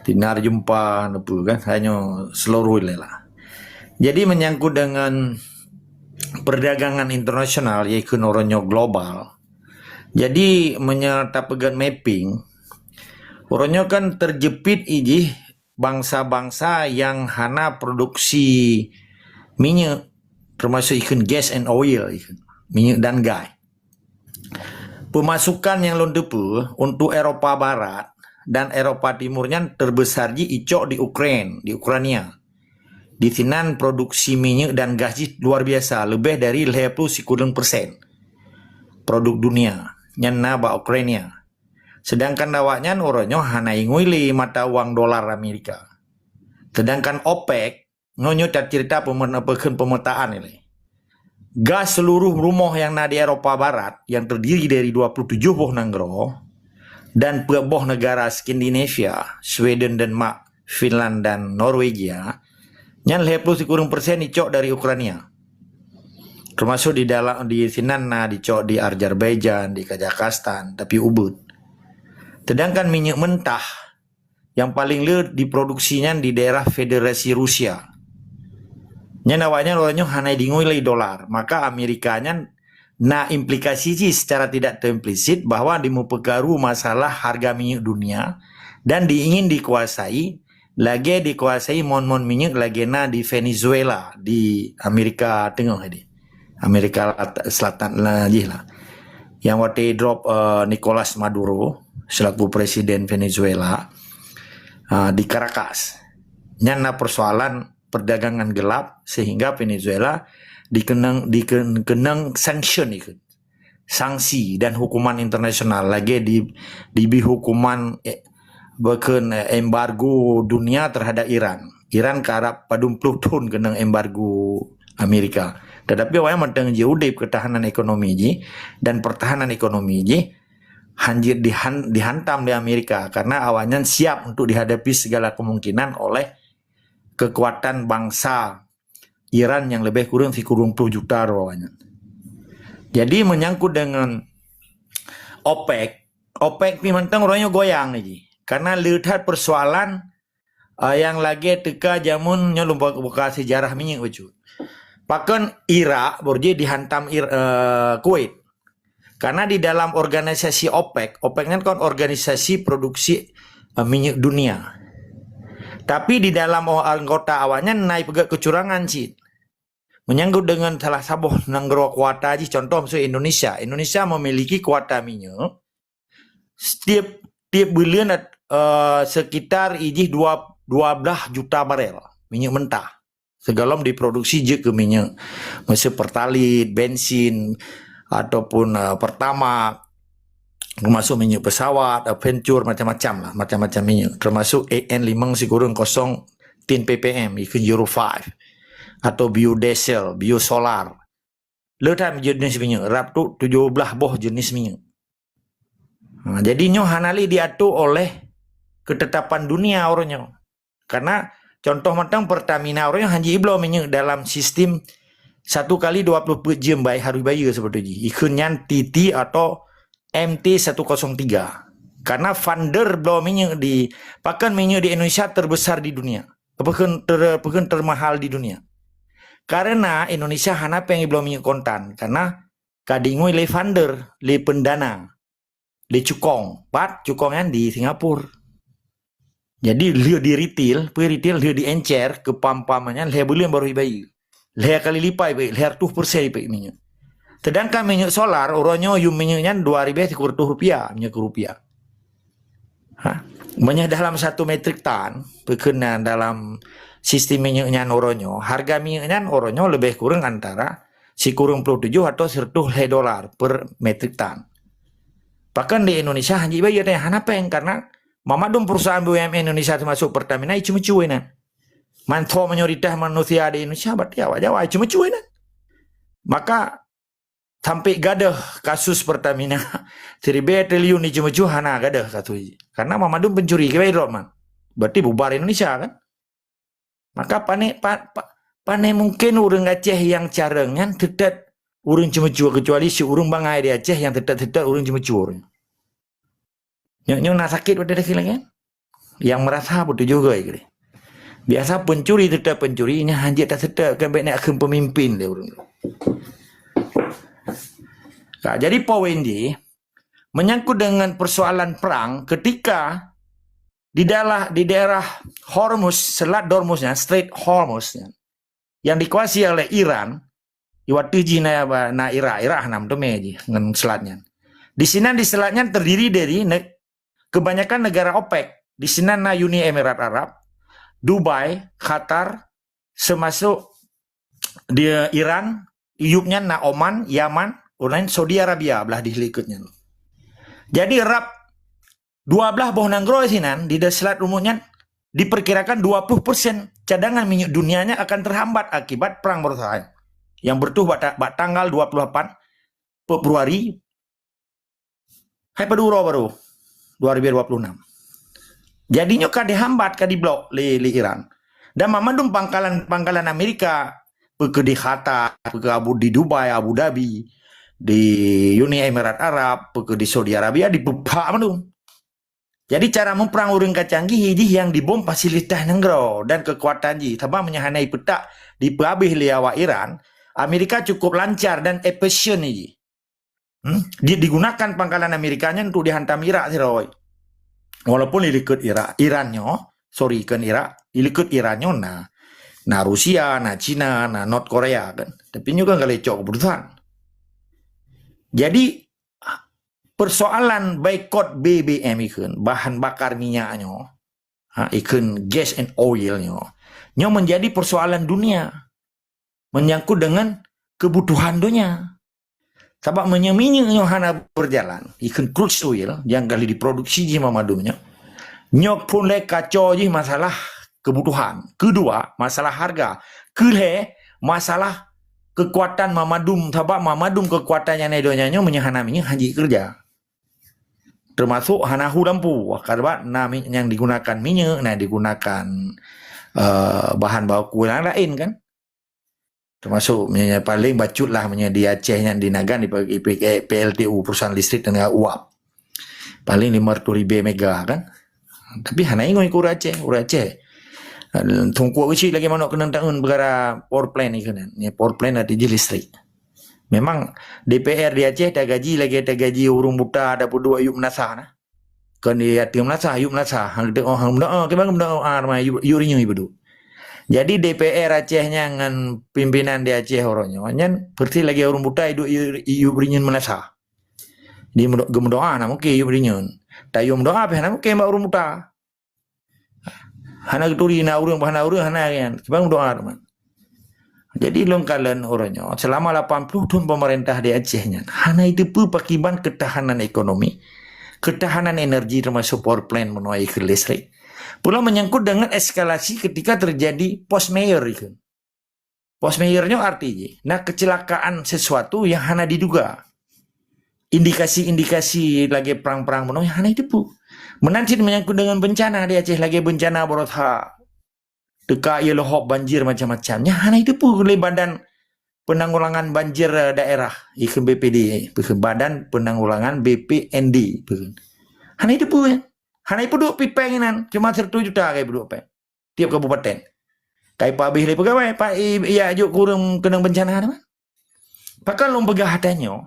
Tinar jumpa apa kan hanya seluruh lah. Jadi menyangkut dengan perdagangan internasional yaitu noronyo global. Jadi menyerta pegan mapping, orangnya kan terjepit iji bangsa-bangsa yang hana produksi minyak, termasuk ikan gas and oil, minyak dan gas. Pemasukan yang londepu untuk Eropa Barat dan Eropa Timurnya terbesar icok di Ukraina. Di sinan produksi minyak dan gas luar biasa, lebih dari 50% produk dunia. Nyana ba Ukraina. Sedangkan dawaknya orangnya hana ingui mata uang dolar Amerika. Sedangkan OPEC ngonyo cerita pemetaan ini. Gas seluruh rumah yang di Eropa Barat yang terdiri dari 27 buah negara dan buah negara Skandinavia, Sweden, Denmark, Finland dan Norwegia, nyan 50% icok dari Ukraina. Termasuk di sinan dicok di Azerbaijan, di Kazakhstan, tapi ubud. Sedangkan minyak mentah yang paling diproduksinya di daerah Federasi Rusia. Nya nawanya orangnya hanya dingui dolar. Maka Amerikanya implikasi secara tidak implisit bahwa dimupegaru masalah harga minyak dunia dan ingin dikuasai mon minyak lagi di Venezuela di Amerika Tengah ini. Amerika Selatan lagi lah. Yang waktu drop Nicolas Maduro selaku presiden Venezuela di Caracas. Nyana persoalan perdagangan gelap sehingga Venezuela dikenang sanksi dan hukuman internasional lagi di hukuman bahkan embargo dunia terhadap Iran. Iran karap padum Pluton kenang embargo Amerika. Tetapi awalnya mentang udip ketahanan ekonomi ji dan pertahanan ekonomi ji hanjir dihantam di Amerika karena awalnya siap untuk dihadapi segala kemungkinan oleh kekuatan bangsa Iran yang lebih kurang 10 juta awalnya. Jadi menyangkut dengan OPEC mentang orangnya goyang ji karena lihat persoalan yang lagi teka jamunnya buka sejarah minyak wujud. Bahkan Irak berji dihantam Kuwait. Karena di dalam organisasi OPEC kan organisasi produksi minyak dunia. Tapi di dalam anggota awalnya naik pegak kecurangan sih. Menyangkut dengan salah satu negara kuota aja contoh misalnya Indonesia. Indonesia memiliki kuota minyak setiap bulan sekitar 12 juta barel minyak mentah. Segalom diproduksi je ke minyak. Masih pertalit, bensin, ataupun pertamax, termasuk minyak pesawat, Venture, macam-macam lah. Macam-macam minyak. Termasuk AN5 kurang 0 10 ppm, ikan Euro 5. Atau biodiesel, biosolar. Letak jenis minyak. Rap tu 17 boh jenis minyak. Jadi nyo hanali diatur oleh ketetapan dunia orangnya. Karena contoh mentang Pertamina orangnya hanya iblo minyak dalam sistem 1 kali 24 jam baik hari bayar seperti ini. Ikunnya TT atau MT103. Karena funder blow minyak bahkan minyak di Indonesia terbesar di dunia. Bahkan termahal di dunia. Karena Indonesia hanya pengen blow minyak kontan. Karena kadingui le funder, le pendana, le cukong. Cukongnya di Singapura. Jadi dia di retail dia di encer ke pam-pamannya dia beli yang baru bayi. Dia kali lipat baik, dia 2% baik minyak. Sedangkan minyak solar orangnya minyaknya 2.000 rupiah minyak rupiah. Banyak dalam 1 metrik ton berkenaan dalam sistem minyaknya orangnya. Harga minyaknya orangnya lebih kurang antara kurang 27 atau $100 per metrik ton. Bahkan di Indonesia hanya bayar hana peng karena Mamadum perusahaan BUMN Indonesia termasuk Pertamina cuma cuy nah. Manto mayoritas manusia di Indonesia berarti awak Jawa cuma cuy nan. Maka sampai gadah kasus Pertamina 3 triliun ni cuma cuy hana gadah kasus. Karena Mamadum pencuri kira man. Berarti bubar Indonesia kan. Maka pane mungkin urang Aceh yang carengan tetap urang cuma cuy kecuali si urang bangai di Aceh yang tetap urang cuma cuy. Nyo nak sakit pada dah kan? Yang merasa betul juga gitu. Biasa pencuri tetap pencuri, ini hajat tak sedap kan baik nak akan pemimpin dia orang. Nah, jadi poin dia menyangkut dengan persoalan perang ketika di daerah Hormuz, Selat Hormuznya, Strait Hormuznya, yang dikuasai oleh Iran, waktu jina na Irak nam tu meji dengan selatnya. Di sini di selatnya terdiri dari kebanyakan negara OPEC. Di sini na Uni Emirat Arab, Dubai, Qatar, semasuk dia Iran, Iupnya na Oman, Yaman, orang Saudi Arabia belah dilikutnya. Jadi Arab 12 boh nanggro sinan di Selat Hormuznya diperkirakan 20% cadangan minyak dunianya akan terhambat akibat perang bersaing yang bertuh tanggal 28 Februari baru 2026. Jadinya kan dihambat kan diblok li Iran. Dan Mamadum pangkalan Amerika ke di Qatar, ke di Dubai, Abu Dhabi, di Uni Emirat Arab, ke di Saudi Arabia dibuka Mamadum. Jadi cara memperang urang kacanggih hiji yang dibom fasilitas negara dan kekuatan ji. Tabang menyahanai petak di pelabih liawa Iran, Amerika cukup lancar dan efisien ji. Digunakan pangkalan Amerikanya untuk dihantam Irak siroi. Walaupun ilikut Irannya, ilikut Irannya na Rusia, na China, na North Korea kan. Tapi juga nggak lecok keputusan. Jadi persoalan boykot BBM ikan bahan bakar minyaknya, ikan gas and oilnya, menjadi persoalan dunia, menyangkut dengan kebutuhan dunia. Sebab menyeminya hana berjalan, ikan crude oil yang kali diproduksi di Mamadumnya, nyok pun le kacau je masalah kebutuhan. Kedua, masalah harga. Kele masalah kekuatan Mamadum. Sebab Mamadum kekuatannya nedonyanyo menyahanaminya haji kerja. Termasuk hanahu lampu. Karena yang digunakan minyak, digunakan bahan baku yang lain kan. Termasuk paling bacut lah di Aceh yang di Nagan di PLTU perusahaan listrik dan uap paling 500,000 mega kan. Tapi hana ingon ikut Aceh tungku kecil lagi mana kena tahun berkara power plant ni kan. Power plant ada di listrik. Memang DPR di Aceh tak gaji urung buta ada pun 2 yuk menasah nah. Kan dia tiap menasah yuk menasah hang yurinya ibu. Jadi DPR Acehnya dengan pimpinan di Aceh orangnya, berarti lagi orang buta iu berinyan menasah. Di gemendoa, mungkin iu berinyan. Tak iu mendoa, mungkin mbak orang buta. Hana keturi na urang bahana urang hana kan, sebab doa teman. Jadi longkalan orangnya, selama 80 tahun pemerintah di Acehnya, hana itu pun pakiban ketahanan ekonomi, ketahanan energi termasuk power plant menuai ke listrik. Pula menyangkut dengan eskalasi ketika terjadi post mayor itu. Post mayornya artinya, kecelakaan sesuatu yang hana diduga. Indikasi-indikasi lagi perang-perang menuai hana itu pun. Menanti menyangkut dengan bencana di Aceh lagi bencana borotha. Teka ia lohop banjir macam-macamnya hana itu pun oleh Badan Penanggulangan Banjir Daerah ikan BPD, Badan Penanggulangan BPND. Hana itu pun ya. Hana itu duduk pipenginan cuma 1 juta kayak duduk peng tiap kabupaten. Kayak Pak Bih pegawai Pak iya juk kurang kena bencana mana? Pakai lom pegahatannya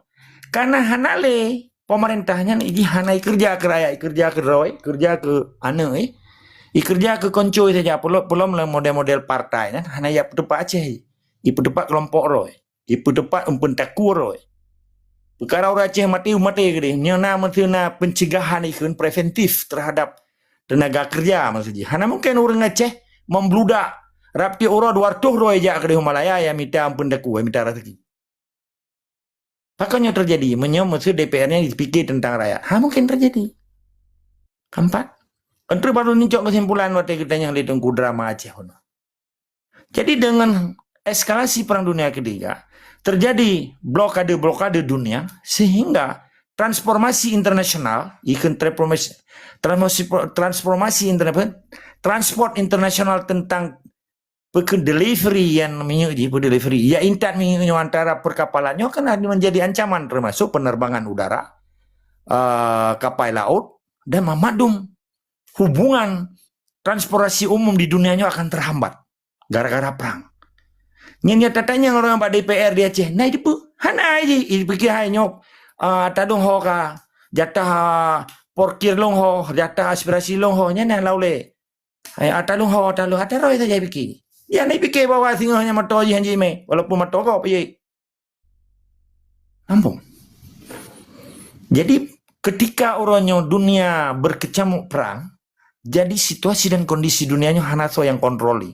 karena hana le pemerintahnya ini hana kerja ke rakyat, kerja ke roy, kerja ke ane kerja ke koncoy saja belum model-model partai kan hana ya pedepak Aceh. Ipu depak kelompok roy, ipu depak takur roy. Perkara orang Aceh mati ke dia. Nyana maksudnya pencegahan ikun preventif terhadap tenaga kerja maksudnya. Hana mungkin orang Aceh membludak. Rapti orang 200 roy jak ke Himalaya yang minta ampun daku, minta rezeki. Makanya terjadi. Maksud DPR-nya dipikir tentang rakyat. Mungkin terjadi. Keempat. Entah baru nincok kesimpulan waktu kita yang ditunggu drama Aceh. Jadi dengan eskalasi Perang Dunia Ketiga, terjadi blokade-blokade dunia sehingga transformasi internasional, transformasi internasional, transport internasional tentang delivery yang delivery ya intat antara perkapalannya kan menjadi ancaman termasuk penerbangan udara, kapal laut dan memadum hubungan transportasi umum di dunianya akan terhambat gara-gara perang. Nyanya tatanya orang Pak DPR di Aceh, nah itu hana aja, pikir hanya tadung ho ka jatah porkir long ho, jatah aspirasi long ho, nyana laule. Atalung ho, atalung ataro itu saya pikir. Ya naik pikir bahwa singohnya mato je hanji me, walaupun mato kau piye. Ampun. Jadi ketika orangnya dunia berkecamuk perang, jadi situasi dan kondisi dunianya hana so yang kontroli.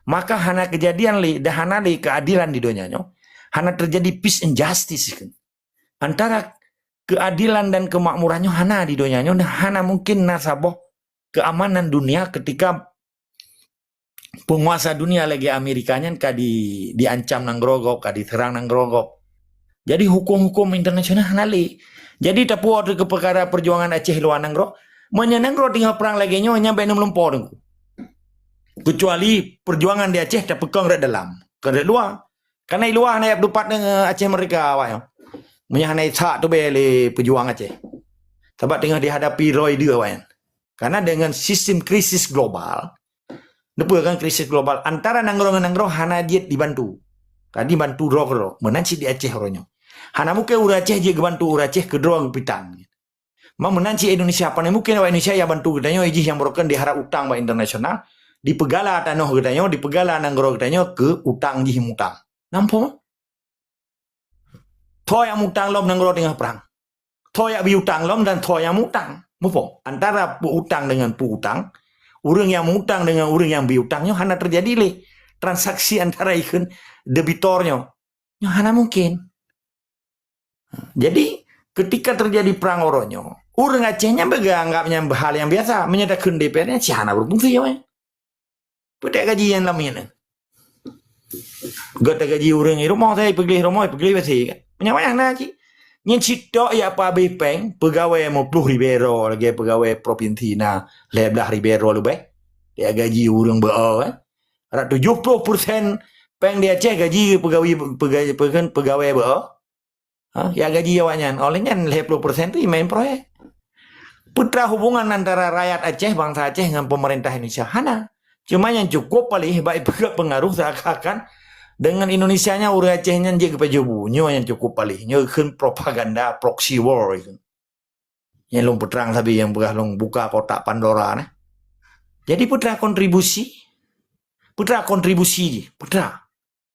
Maka hana kejadian hana keadilan di dunianya. Hana terjadi peace and justice kan. Antara keadilan dan kemakmurannya hana di dunianya, hana mungkin nasabah keamanan dunia ketika penguasa dunia lagi Amerikanya diancam nang grogop, diserang nang grogop. Jadi hukum-hukum internasional hanali. Jadi tapu ke perkara perjuangan Aceh luar nang grog, menyenang grog tinggal perang lagi nya nyampe 64 dengku. Kecuali perjuangan di Aceh tak pekang dak dalam, ke luar. Karena luar naik dupat dengan Aceh mereka awak. Menyanai sak tu beli pejuang Aceh. Sebab tengah dihadapi roy dia awak. Karena dengan sistem krisis global, depa kan krisis global antara nangrong hana jet dibantu. Tadi bantu roh menanci di Aceh orangnya. Hana muke ura Aceh je bantu ura Aceh ke drong pitang. Mau menanci Indonesia apa mungkin awak Indonesia ya bantu katanya iji yang merupakan diharap utang ba internasional di pegala tanah katanya di pegala nangrong katanya ke utang ji himutang. Nampo? Toh yang mutang lom nangrong tengah perang. Toh yang biutang lom dan toh yang mutang. Mupo? Antara utang dengan utang, orang yang mengutang dengan orang yang biutangnya hanya terjadi transaksi antara ikan debitornya. Ya hanya mungkin. Jadi ketika terjadi perang orangnya, orang Acehnya menganggapnya hal yang biasa, menyatakan DPR-nya si hana berfungsi ya. Pada gaji yang lamanya. Gata gaji orang itu mau saya pergi rumah bersih kan. Menyawai hana aja. Yang cito ya apa bepeng pegawai mau 10 ribu lagi pegawai provinsi na 11 ribu lebih dia gaji orang kan 70% peng dia cek gaji pegawai ya gaji awaknya olehnya 50% tu main proyek putra hubungan antara rakyat Aceh bangsa Aceh dengan pemerintah Indonesia hana cuma yang cukup paling baik pengaruh seakan-akan dengan Indonesianya orang Acehnya je kepada bunyo yang cukup paling nyeukun propaganda proxy war itu. Yang long peterang tapi yang long buka kotak Pandora nah. Jadi putra kontribusi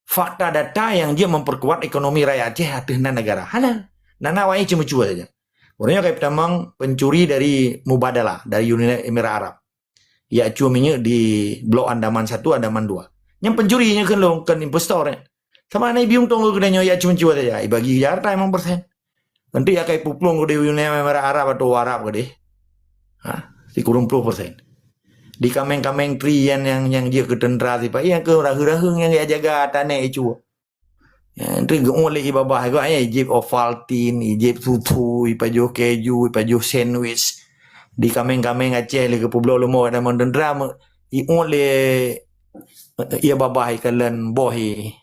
fakta data yang dia memperkuat ekonomi rakyat Aceh dengan negara. Hana nana wai cuma saja. Orangnya kayak pertama pencuri dari Mubadalah dari Uni Emirat Arab. Ya cuminya di Blok Andaman 1, Andaman 2. Yang pencurinya kan investor ya. Sama naik biung tunggu kedanya ya cuma saja. Bagi Jakarta emang persen. Nanti ya kayak puplung ke Uni Emirat Arab atau Arab ke deh. Si kurung 10%. Di kameng-kameng tri yang dia ke tentera siapa yang ke rahu-rahu yang dia jaga tanah itu. Ya, itu oleh ibabah itu ya Egypt Ovaltine, Egypt susu, ipajo keju, ipajo sandwich. Di kameng-kameng Aceh ke Pulau Lomo ada tentera oleh ia babah kalian bohi.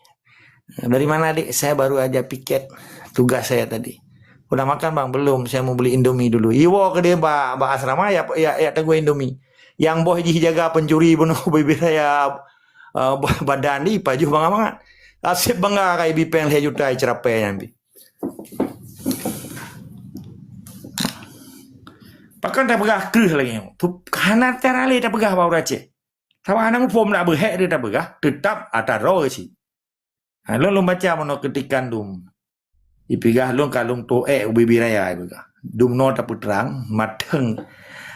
Dari mana adik? Saya baru aja piket tugas saya tadi. Udah makan bang? Belum. Saya mau beli Indomie dulu. Iwo ke dia ba asrama ya tunggu Indomie. Yang boh jaga pencuri bunuh bibir saya badan di paju bang. Asip bangga kayak bipeng saya juta cerape nanti. Pakan tak begah kerih lagi. Tu kanan terale tak begah bau Aceh. Sama anak pun nak berhak dia tak begah, tetap ada roh sih. Lalu baca mana ketikan dum. Ipigah long kalung tu ubi raya begah. Dum no tak putrang mateng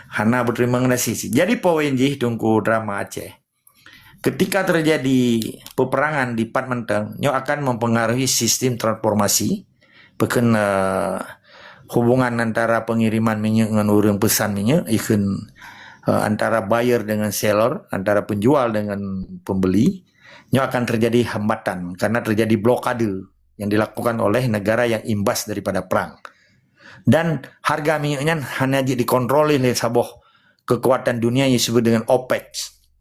hana berterima kasih sih. Jadi poin jih tunggu drama Aceh. Ketika terjadi peperangan di Pat Menteng, nyo akan mempengaruhi sistem transformasi, bahkan hubungan antara pengiriman minyak dengan orang pesan minyak, antara buyer dengan seller, antara penjual dengan pembeli, nyo akan terjadi hambatan karena terjadi blokade yang dilakukan oleh negara yang imbas daripada perang. Dan harga minyaknya hanya dikontrol oleh sebuah kekuatan dunia yang disebut dengan OPEC,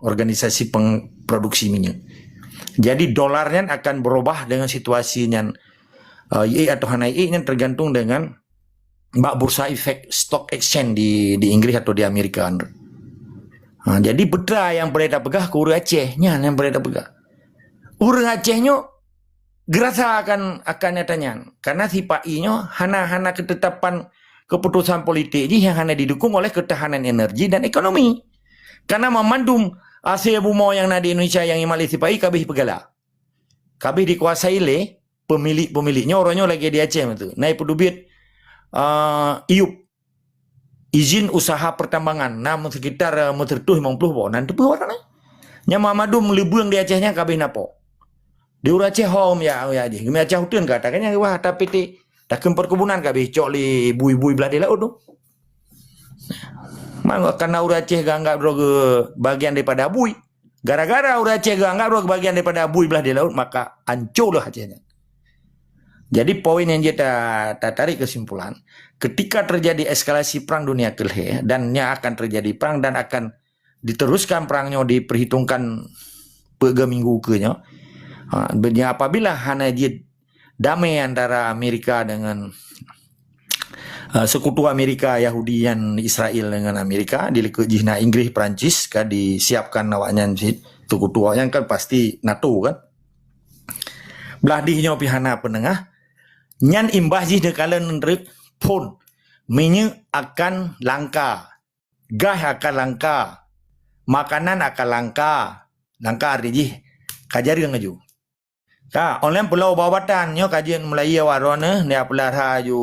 organisasi produksi minyak. Jadi dolarnya akan berubah dengan situasinya YE atau HNI yang tergantung dengan bursa efek stock exchange di Inggris atau di Amerika. Jadi betra yang beredar pegah ke urang Acehnya yang beredar pegah. Urang Acehnya gerasa akan nyatanya karena si PAI-nya hana ketetapan keputusan politik ini yang hanya didukung oleh ketahanan energi dan ekonomi. Karena memandum Asia Bumau yang di Indonesia yang Malaysia PAI kabeh pegala. Kabeh dikuasai oleh pemilik-pemiliknya orangnya lagi di Aceh itu. Naik pedubit IUP izin usaha pertambangan sekitar meter 50 nanti pe warna. Nya mamadum lebung di Acehnya kabeh napo. Di Aceh home ya di Aceh hutan katakannya wah tapi takem perkebunan kabeh cok li bui-bui belah di laut tu. Mana karena Aceh ganggap bagian daripada bui. Gara-gara Aceh ganggap bagian daripada bui belah di laut maka hancurlah Acehnya. Jadi poin yang kita tarik kesimpulan, ketika terjadi eskalasi perang dunia kelih dan akan terjadi perang dan akan diteruskan perangnya diperhitungkan pega minggu kenya. Apabila hanya damai antara Amerika dengan sekutu Amerika, Yahudi dan Israel dengan Amerika di jihna Inggris, Perancis kan disiapkan nawaknya sekutu yang kan pasti NATO kan. Belah dihnya pihana penengah nyan imbas jih dekalan nrek pun minyak akan langka, gas akan langka, makanan akan langka arti kajar ngaju. Online pulau bawatan nyo kajian Melayu warona dia pelarha ju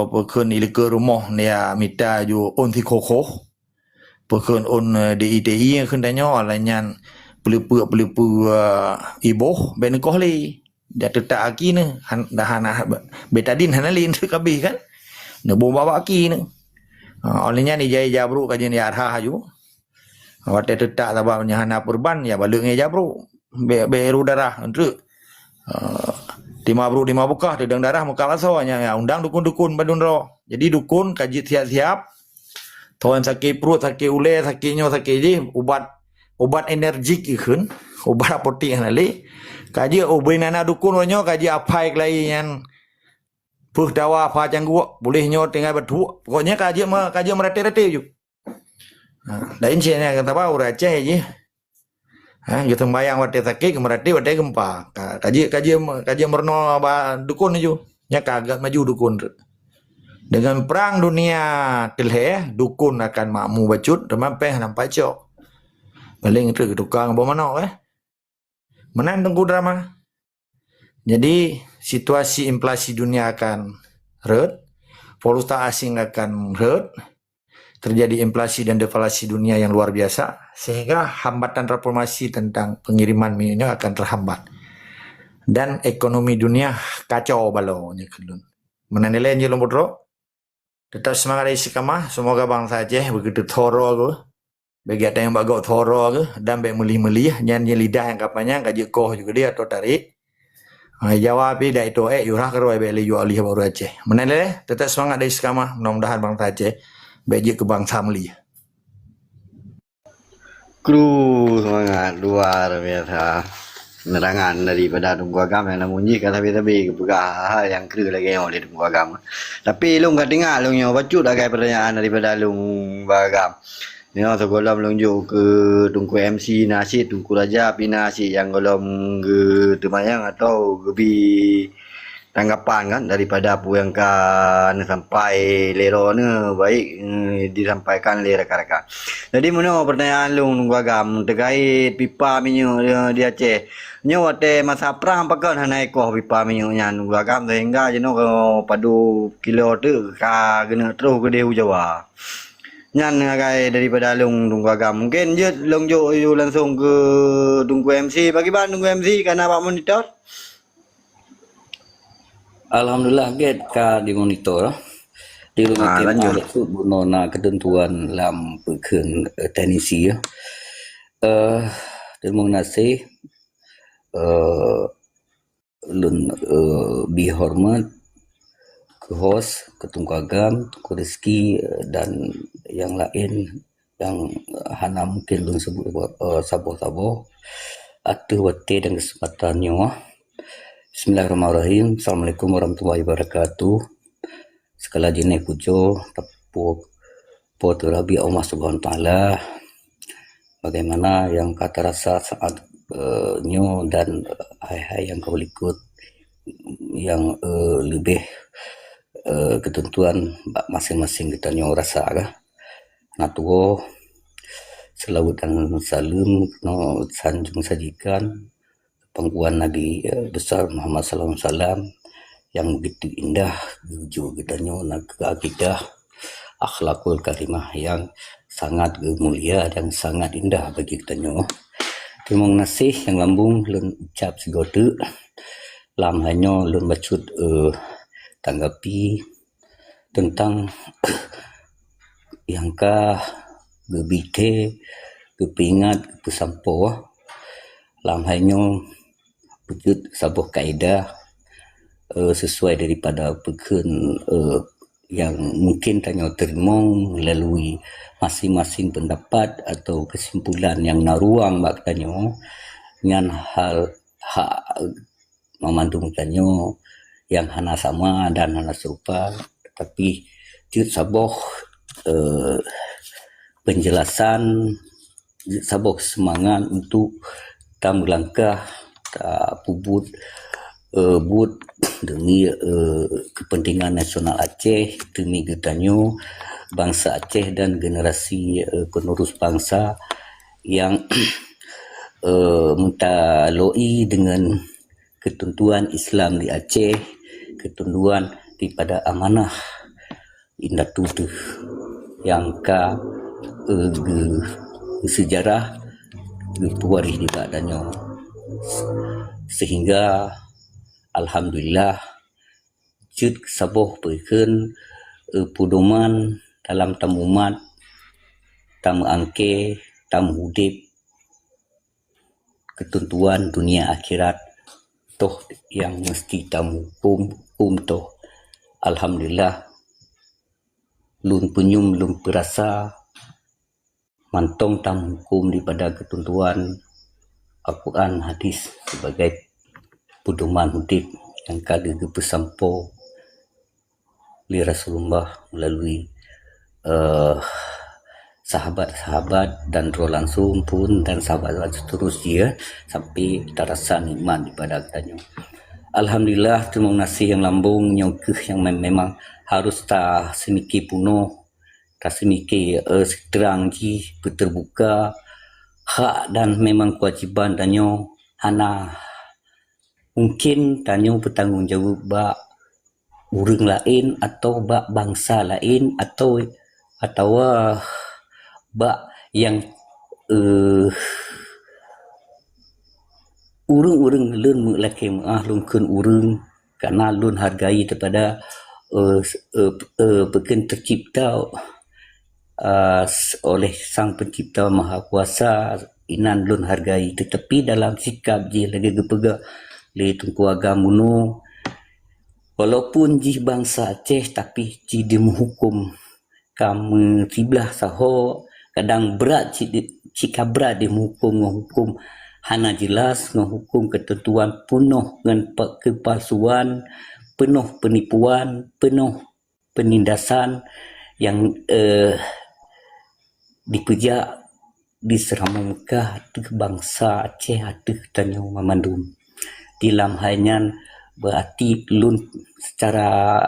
pekun ilke rumah dia mita ju on si kokoh pekun on DITI kendanya alanyan pelepu iboh ben kohli dia tetak aki ne dah betadin hanalin kabeh kan ne bawa aki ne olehnya ni jaya jabru kajian ya arha ju awak tetak sabab nyahana perban ya balungnya jabru beru darah untuk lima bukah dedang darah muka basahnya ya undang dukun-dukun badun roh. Jadi dukun kaji siap-siap tuan sakit perut, sakit ule, sakitnya sakit je obat energik ikun, obat apotik nali. Kaji ubinana dukun ronyo kaji apa lagi yang puh dawa apa canggu boleh nyo tinggal berdua. Pokoknya kaji merate-rate ju. Lain sini kata apa Aceh je. Kita bayang wate sakit kemerati wate gempa. Kaji merno dukun itu. Nya kagak maju dukun. Dengan perang dunia kelih dukun akan makmu bacut remapeh nampak cok. Paling itu tukang bawa mana Menan tunggu drama. Jadi situasi inflasi dunia akan red, valuta asing akan red. Terjadi inflasi dan deflasi dunia yang luar biasa sehingga hambatan reformasi tentang pengiriman minyaknya akan terhambat dan ekonomi dunia kacau balau nya kedun. Menanilai nilai bodro tetap semangat istiqamah semoga bangsa Aceh begitu thoro ke bagi ada yang bagau thoro ke dan baik melih-melih nyanyi lidah yang kapanya kaji koh juga dia atau tarik jawab dah itu yurah keroi beli jual alih baru Aceh. Menanilai tetap semangat istiqamah mudah-mudahan bangsa Aceh baik ke bangsa Melayu. Kru semangat luar biasa. Nerangan daripada Tunku Agam yang namunji kata tapi kepegah yang kru lagi yang oleh Tunku Agam. Tapi lu enggak dengar lu nyo bacut agak pertanyaan daripada lu Agam. Ni sekolah melunjuk ke Tunku MC nasi Tunku Raja pinasi yang golong ke temayang atau gebi tanggapan kan daripada apa yang kan sampai lero ni baik disampaikan oleh rakan-rakan. Jadi mana pertanyaan lu Tunku Agam terkait pipa minyak di Aceh. Nyo wate masa perang pakan hana ekoh pipa minyaknya Tunku Agam sehingga jeno padu kilo tu ka kena terus ke Dehu Jawa. Nyan agai daripada Long Tunku Agam. Mungkin je Long Jo langsung ke Tunku MC bagi ban Tunku MC karena Pak Monitor. Alhamdulillah get ka dimonitor di rumah kita maksud bunona ketentuan dalam pekeun teknisi terima kasih lun bihormat ke host, ke Tunku Agam, Tunku Rizki dan yang lain yang hana mungkin lun sebut saboh-saboh atu wate dan kesempatannya. Bismillahirrahmanirrahim. Assalamualaikum warahmatullahi wabarakatuh. Sekali lagi naik pujo tepu Rabi Allah Subhanahu wa taala. Bagaimana yang kata rasa saat nyo dan hai-hai yang kau ikut yang lebih ketentuan masing-masing kita nyo rasa kah. Natuo selawat dan salam no sanjung sajikan pangkuan Nabi besar Muhammad sallallahu alaihi wasallam yang begitu indah tuju kita nyo nak akidah akhlakul karimah yang sangat mulia dan sangat indah bagi kita nyo. Terima kasih yang lambung lun ucap segotu lam hanyo lun bacut tanggapi tentang yang ka gebite kepingat kesampo lam hanyo bacut sabuh kaedah sesuai daripada peken yang mungkin tanya terima melalui masing-masing pendapat atau kesimpulan yang naruang bak tanyo dengan hal hak memandung tanyo yang hana sama dan hana serupa, tapi tiut saboh penjelasan saboh semangat untuk tam langkah pubut but demi kepentingan nasional Aceh, demi getanyo bangsa Aceh dan generasi penerus bangsa yang mentaloi dengan ketentuan Islam di Aceh, ketentuan daripada amanah indah tuduh yang ka sejarah pewaris di badannya, sehingga alhamdulillah jud saboh berikan pedoman dalam tamumat tamu angke tamu hudip ketentuan dunia akhirat toh yang mesti tamu hukum toh alhamdulillah lun penyum lun perasa mantong tamu hukum daripada ketentuan Al-Quran hadis sebagai pedoman hudip yang kali dipesampo li Rasulullah melalui sahabat-sahabat dan roh langsung pun dan sahabat-sahabat seterusnya sampai terasa nikmat daripada katanya. Alhamdulillah terima kasih yang lambung yang memang harus tak semiki puno tak semiki terang ji terbuka hak dan memang kewajiban tanyo hana mungkin tanyo bertanggungjawab bak urang lain atau bak bangsa lain atau bak yang urang lun laki lun kun urang karena lun hargai daripada pekan tercipta oleh Sang Pencipta Maha Kuasa inan lun hargai, tetapi dalam sikap je lagi gepega le Tunku Agam Muno walaupun ji bangsa Aceh tapi ji dia menghukum kamu tiblah saho kadang berat jika berat dia menghukum hana jelas menghukum ketentuan penuh dengan kepalsuan, penuh penipuan, penuh penindasan yang dipejak di Serama Mekah ke bangsa Aceh ada tanya memandum di lam hanyan berarti lun secara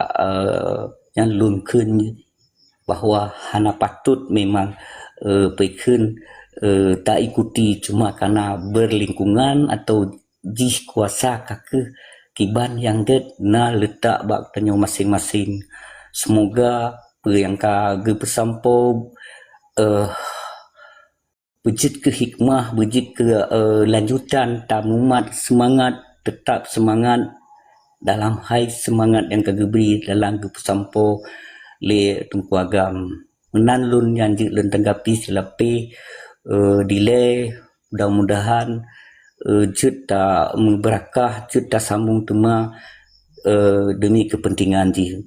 yang lun kun bahawa hana patut memang pekun tak ikuti cuma karena berlingkungan atau jih kuasa kake kiban yang det na letak bak tanya masing-masing. Semoga yang ka bersampo berjit ke hikmah, berjit ke lanjutan tamumat semangat, tetap semangat dalam hai semangat yang kagibri dalam bersampo le Tunku Agam menan lun yang jik lun tanggapi silapi delay mudah-mudahan cerita berkah, cerita sambung tema demi kepentingan ji.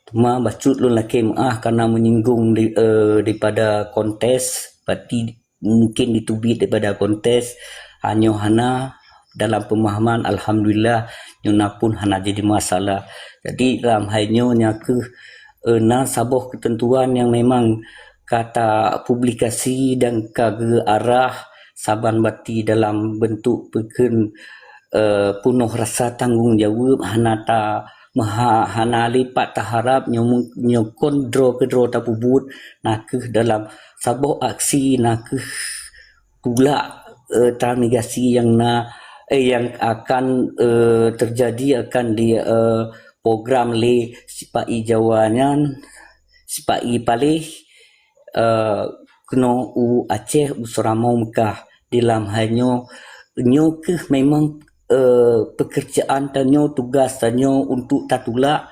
Tema bacut lun laki karena menyinggung daripada kontes, berarti mungkin ditubit daripada kontes hanya hana dalam pemahaman alhamdulillah nyona pun hana jadi masalah. Jadi dalam halnya nyaku na sabuh ketentuan yang memang kata publikasi dan ke arah saban bati dalam bentuk peken penuh rasa tanggungjawab hanata hana lipat taharap nyokon kedro tapubut nakeh dalam sabuh aksi nakeh pula transmigrasi yang yang akan terjadi akan di program le sipai jawanyan sipai palih kena Aceh Suramau Mekah dalam halnya nyo ke memang pekerjaan tanyo tugas tanyo untuk tatula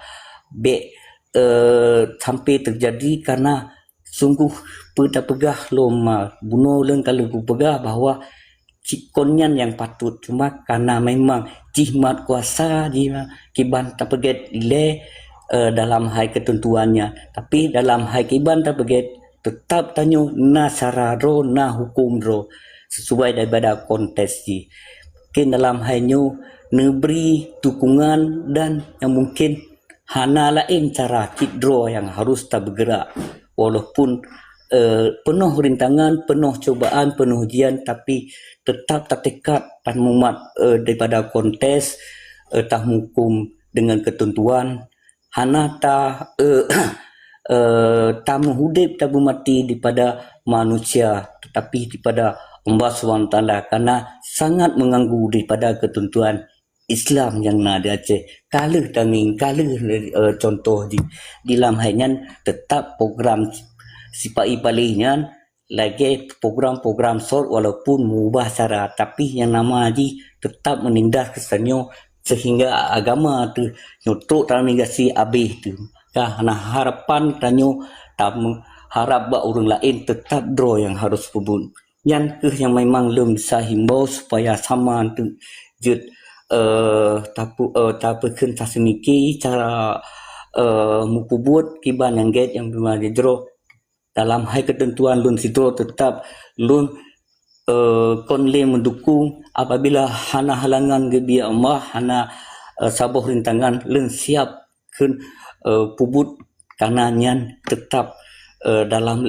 sampai terjadi karena sungguh pegah loma buno leng kalau pegah bahwa konyan yang patut cuma karena memang jihmat kuasa kiban tapeget ile dalam hal ketentuannya tapi dalam hal kiban tapeget tetap tanyo na sararo na hukum ro sesuai daripada kontes ji. Mungkin dalam halnya neberi dukungan dan yang mungkin hana lain cara kidro yang harus tak bergerak walaupun penuh rintangan, penuh cobaan, penuh ujian tapi tetap tak tekad dan mumat daripada kontes tak hukum dengan ketentuan hana tak tamu hudib tabu mati daripada manusia tetapi daripada Allah SWT karena sangat mengganggu daripada ketentuan Islam yang ada Aceh. Kalau tanging contoh di dalam halnya tetap program sipai palingnya lagi program-program sort walaupun mengubah cara tapi yang nama haji tetap menindas kesannya sehingga agama tu nyotok transmigrasi habis tu. Nah harapan tanyo tak harap buat orang lain tetap draw yang harus pebun. Yang yang memang belum bisa himbau supaya sama tu jut tapekeun sasemiki cara mupubut kiban yang get yang bermaja draw dalam hal ketentuan lun sidro tetap lun konle mendukung apabila hana halangan gebi Allah hana sabuh rintangan lun siap keun pubut karena nyan tetap dalam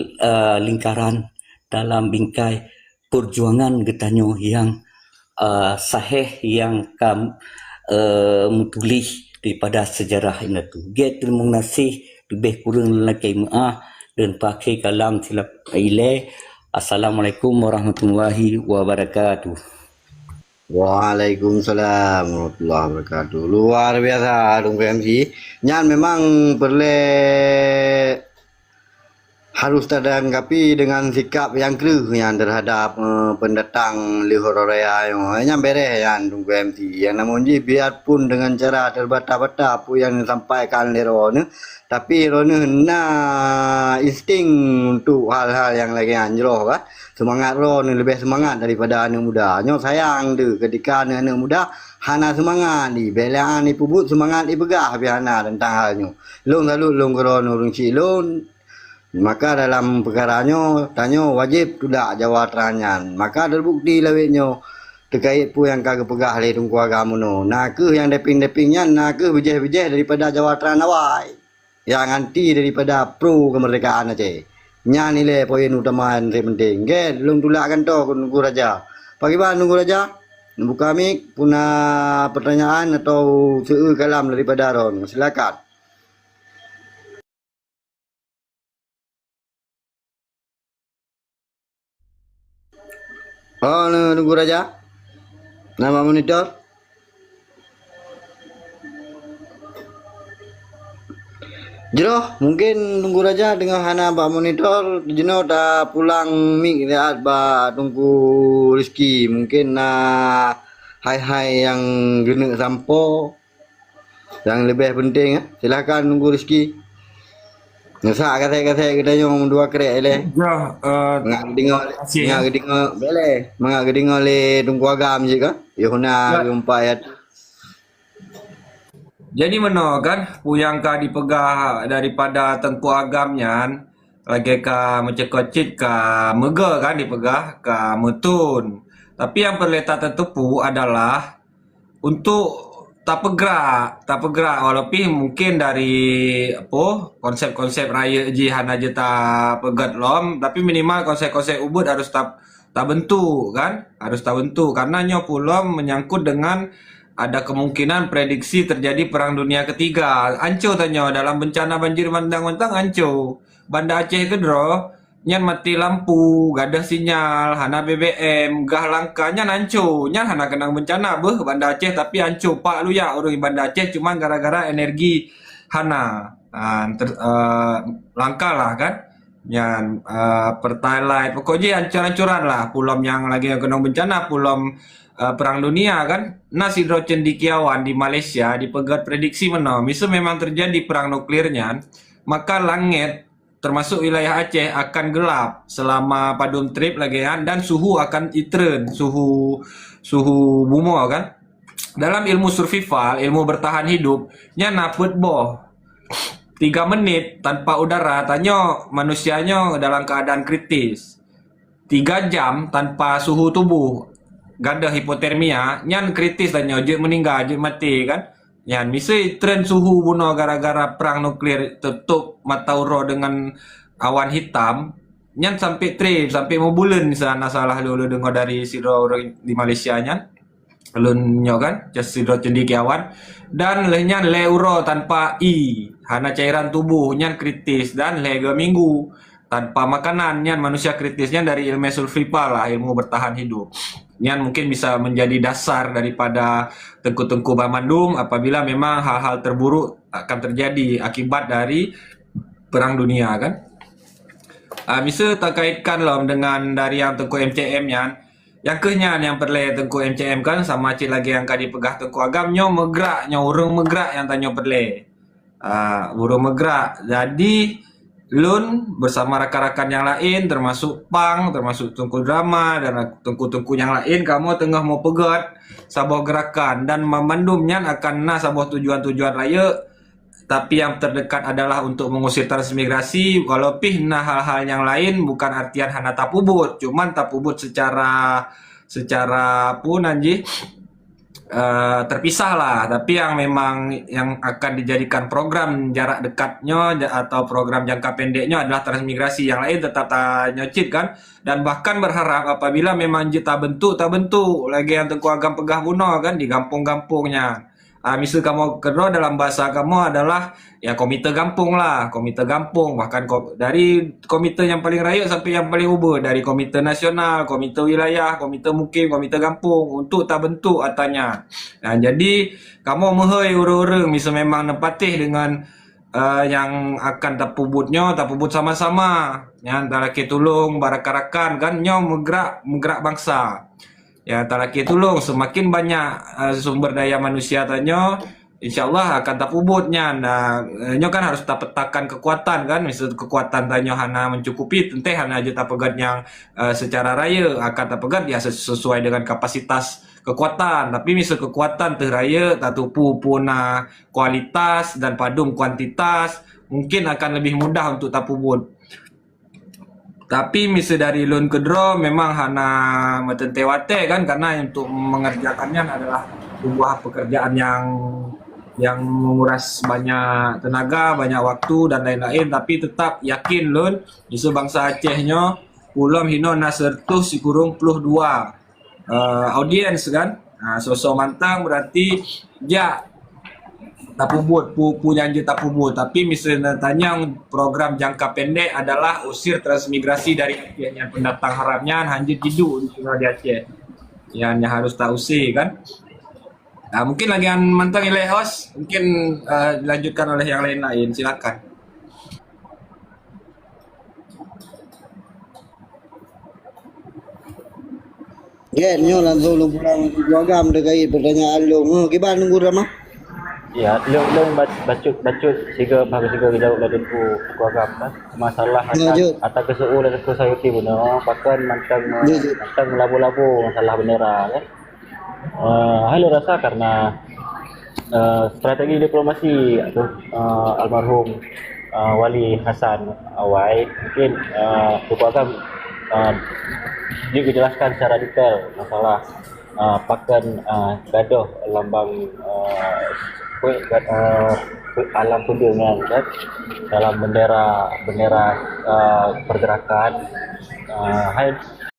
lingkaran dalam bingkai perjuangan getanyo yang sahih yang mutulih daripada sejarah ini tu. Get terima kasih lebih kurang lagi dan pakai kalam silap ile. Assalamualaikum warahmatullahi wabarakatuh. Waalaikumsalam warahmatullahi wabarakatuh. Luar biasa Dong PMC. Nyan memang perlu harus teranggapi dengan sikap yang keruh yang terhadap pendatang Lihor Raya yang beres yang Dong PMC. Yang namun biarpun dengan cara terbata-bata apa yang disampaikan Lihor tapi Rona nak insting untuk hal-hal yang lagi anjroh kan. Semangat Rona lebih semangat daripada anak muda. Nyo sayang tu ketika anak muda hana semangat di belaan di pubut semangat di begah hana tentang halnya. Long selalu long Rona long cilon. Maka dalam perkaranya tanyo wajib tidak jawab teranyan. Maka terbukti lewetnya terkait pu yang kagak pegah le tungku agama no. Nak yang deping-depingnya nak bejeh-bejeh daripada jawab teran awai. Yang anti daripada pro kemerdekaan Aceh. Nya nilai poin utama yang penting. Ke belum tulakkan to nunggu raja. Bagaimana nunggu raja? Buka mik punah pertanyaan atau kalam daripada Ron. Silakan. Oh, nunggu raja. Nama monitor. Jero, mungkin tunggu raja dengan hana bak monitor jeno dah pulang mik lihat bak tunggu rezeki mungkin hai-hai yang gena sampo yang lebih penting silakan tunggu rezeki. Nusa kata-kata kita yang dua kerek le. Ya, Mengak gedingo bele. Mengak gedingo le Tungku Agam je ka? Yohana rumpa ayat. jadi mana kan puyang ka dipegah daripada Tengku Agamnya lagi ka mencekocit ka mega kan dipegah ka metun. Tapi yang perlu tak tertepu adalah untuk tak bergerak walaupun mungkin dari apa konsep-konsep raya jihan aja tak pegat lom, tapi minimal konsep-konsep ubud harus tak bentuk kan, harus tak bentuk karena nyo pulom menyangkut dengan ada kemungkinan prediksi terjadi perang dunia ketiga. Anco tanyo dalam bencana banjir bandang-bandang anco. Banda Aceh kedro nyan mati lampu, gak ada sinyal, hana BBM, gah langka nyan anco, nyan hana kenang bencana beh Banda Aceh tapi anco pak lu ya orang Banda Aceh cuma gara-gara energi hana langka lah kan. Nyan Pertalite pokoknya ancur-ancuran lah pulom yang lagi kena bencana pulom perang dunia kan. Nah Sidro Cendikiawan di Malaysia dipegat prediksi misal memang terjadi perang nuklirnya maka langit termasuk wilayah Aceh akan gelap selama padum trip lagi kan dan suhu akan itren suhu bumo kan. Dalam ilmu survival, ilmu bertahan hidup nya naput boh 3 menit tanpa udara tanyo manusianya dalam keadaan kritis. 3 jam tanpa suhu tubuh gada hipotermia nyan kritis tanyo je meninggal je mati kan. Yan misal tren suhu bunuh gara-gara perang nuklir tutup mata uro dengan awan hitam nyan sampai trip sampai mau bulan sana salah lu dengar dari Sidro di Malaysia nyan lun nyo kan Sidro Cendikiawan dan lehnya le uro tanpa hana cairan tubuh nyan kritis dan le 2 minggu tanpa makanan nyan manusia kritisnya dari ilmu survival lah ilmu bertahan hidup. Yang mungkin bisa menjadi dasar daripada Tengku-Tengku Bamandum apabila memang hal-hal terburuk akan terjadi akibat dari perang dunia kan. Misal tak kaitkan loh dengan dari yang Tengku MCM yang kehnya yang perlu Tengku MCM kan sama cik lagi yang kadi pegah Tengku Agam nyo megrak nyo urung megrak yang tanyo perlu. Urung megrak. Jadi Lun bersama rakan-rakan yang lain termasuk Pang, termasuk Tengku Drama dan tengku-tengku yang lain kamu tengah mau pegat sebuah gerakan dan memandumnya akan sebuah tujuan-tujuan raya tapi yang terdekat adalah untuk mengusir transmigrasi walaupun hal-hal yang lain bukan artian hana tapubut cuman tapubut secara pun anji terpisah lah tapi yang memang yang akan dijadikan program jarak dekatnya atau program jangka pendeknya adalah transmigrasi yang lain tetap tak nyocit kan dan bahkan berharap apabila memang tak bentuk lagi yang Tengku Agam pegah bunuh kan di kampung-kampungnya. Misal kamu kedua dalam bahasa kamu adalah ya komite kampung lah, komite kampung bahkan dari komite yang paling raya sampai yang paling ubah dari komite nasional, komite wilayah, komite mukim, komite kampung untuk tak bentuk atanya. Nah, jadi kamu mehoi urang-urang misal memang nepatih dengan yang akan tapubut sama-sama yang antara kitulung barakarakan kan nyo megrak bangsa. Ya talaki tulung semakin banyak sumber daya manusia tanyo insyaallah akan tapubutnya. Nah nyo kan harus tak petakan kekuatan kan misal kekuatan tanyo hana mencukupi tenteh hana aja tapegat yang secara raya akan tapegat ya sesuai dengan kapasitas kekuatan tapi misal kekuatan teh raya tak tupu puna kualitas dan padum kuantitas mungkin akan lebih mudah untuk tapubut. Tapi misal dari lun kedro memang hana metentewate kan karena untuk mengerjakannya adalah sebuah pekerjaan yang menguras banyak tenaga, banyak waktu dan lain-lain tapi tetap yakin lun isu bangsa Acehnya ulom hino nasertuh sikurung puluh 2 audiens kan. Sosok mantang berarti ya tapubut punya tapubut tapi misalnya tanya program jangka pendek adalah usir transmigrasi dari Aceh yang pendatang haramnya hanjit hidup di Pulau Aceh yang harus tak usir kan. Nah, mungkin lagi yang mantang ilai host mungkin dilanjutkan oleh yang lain silakan. Nyo langsung lu pulang Tengku Agam dekai pertanyaan lu. Gimana nunggu ramah? Ya, long bacut siga bagus siga jauh dari ku agam kan. Masalah atas kesuul dan society benar. Pakan mantang labu-labu masalah bendera kan. Hal rasa karena strategi diplomasi atau almarhum Wali Hasan Awai mungkin Tuku Agam dia dijelaskan secara detail masalah pakan gaduh lambang alam tudungan kan dalam bendera pergerakan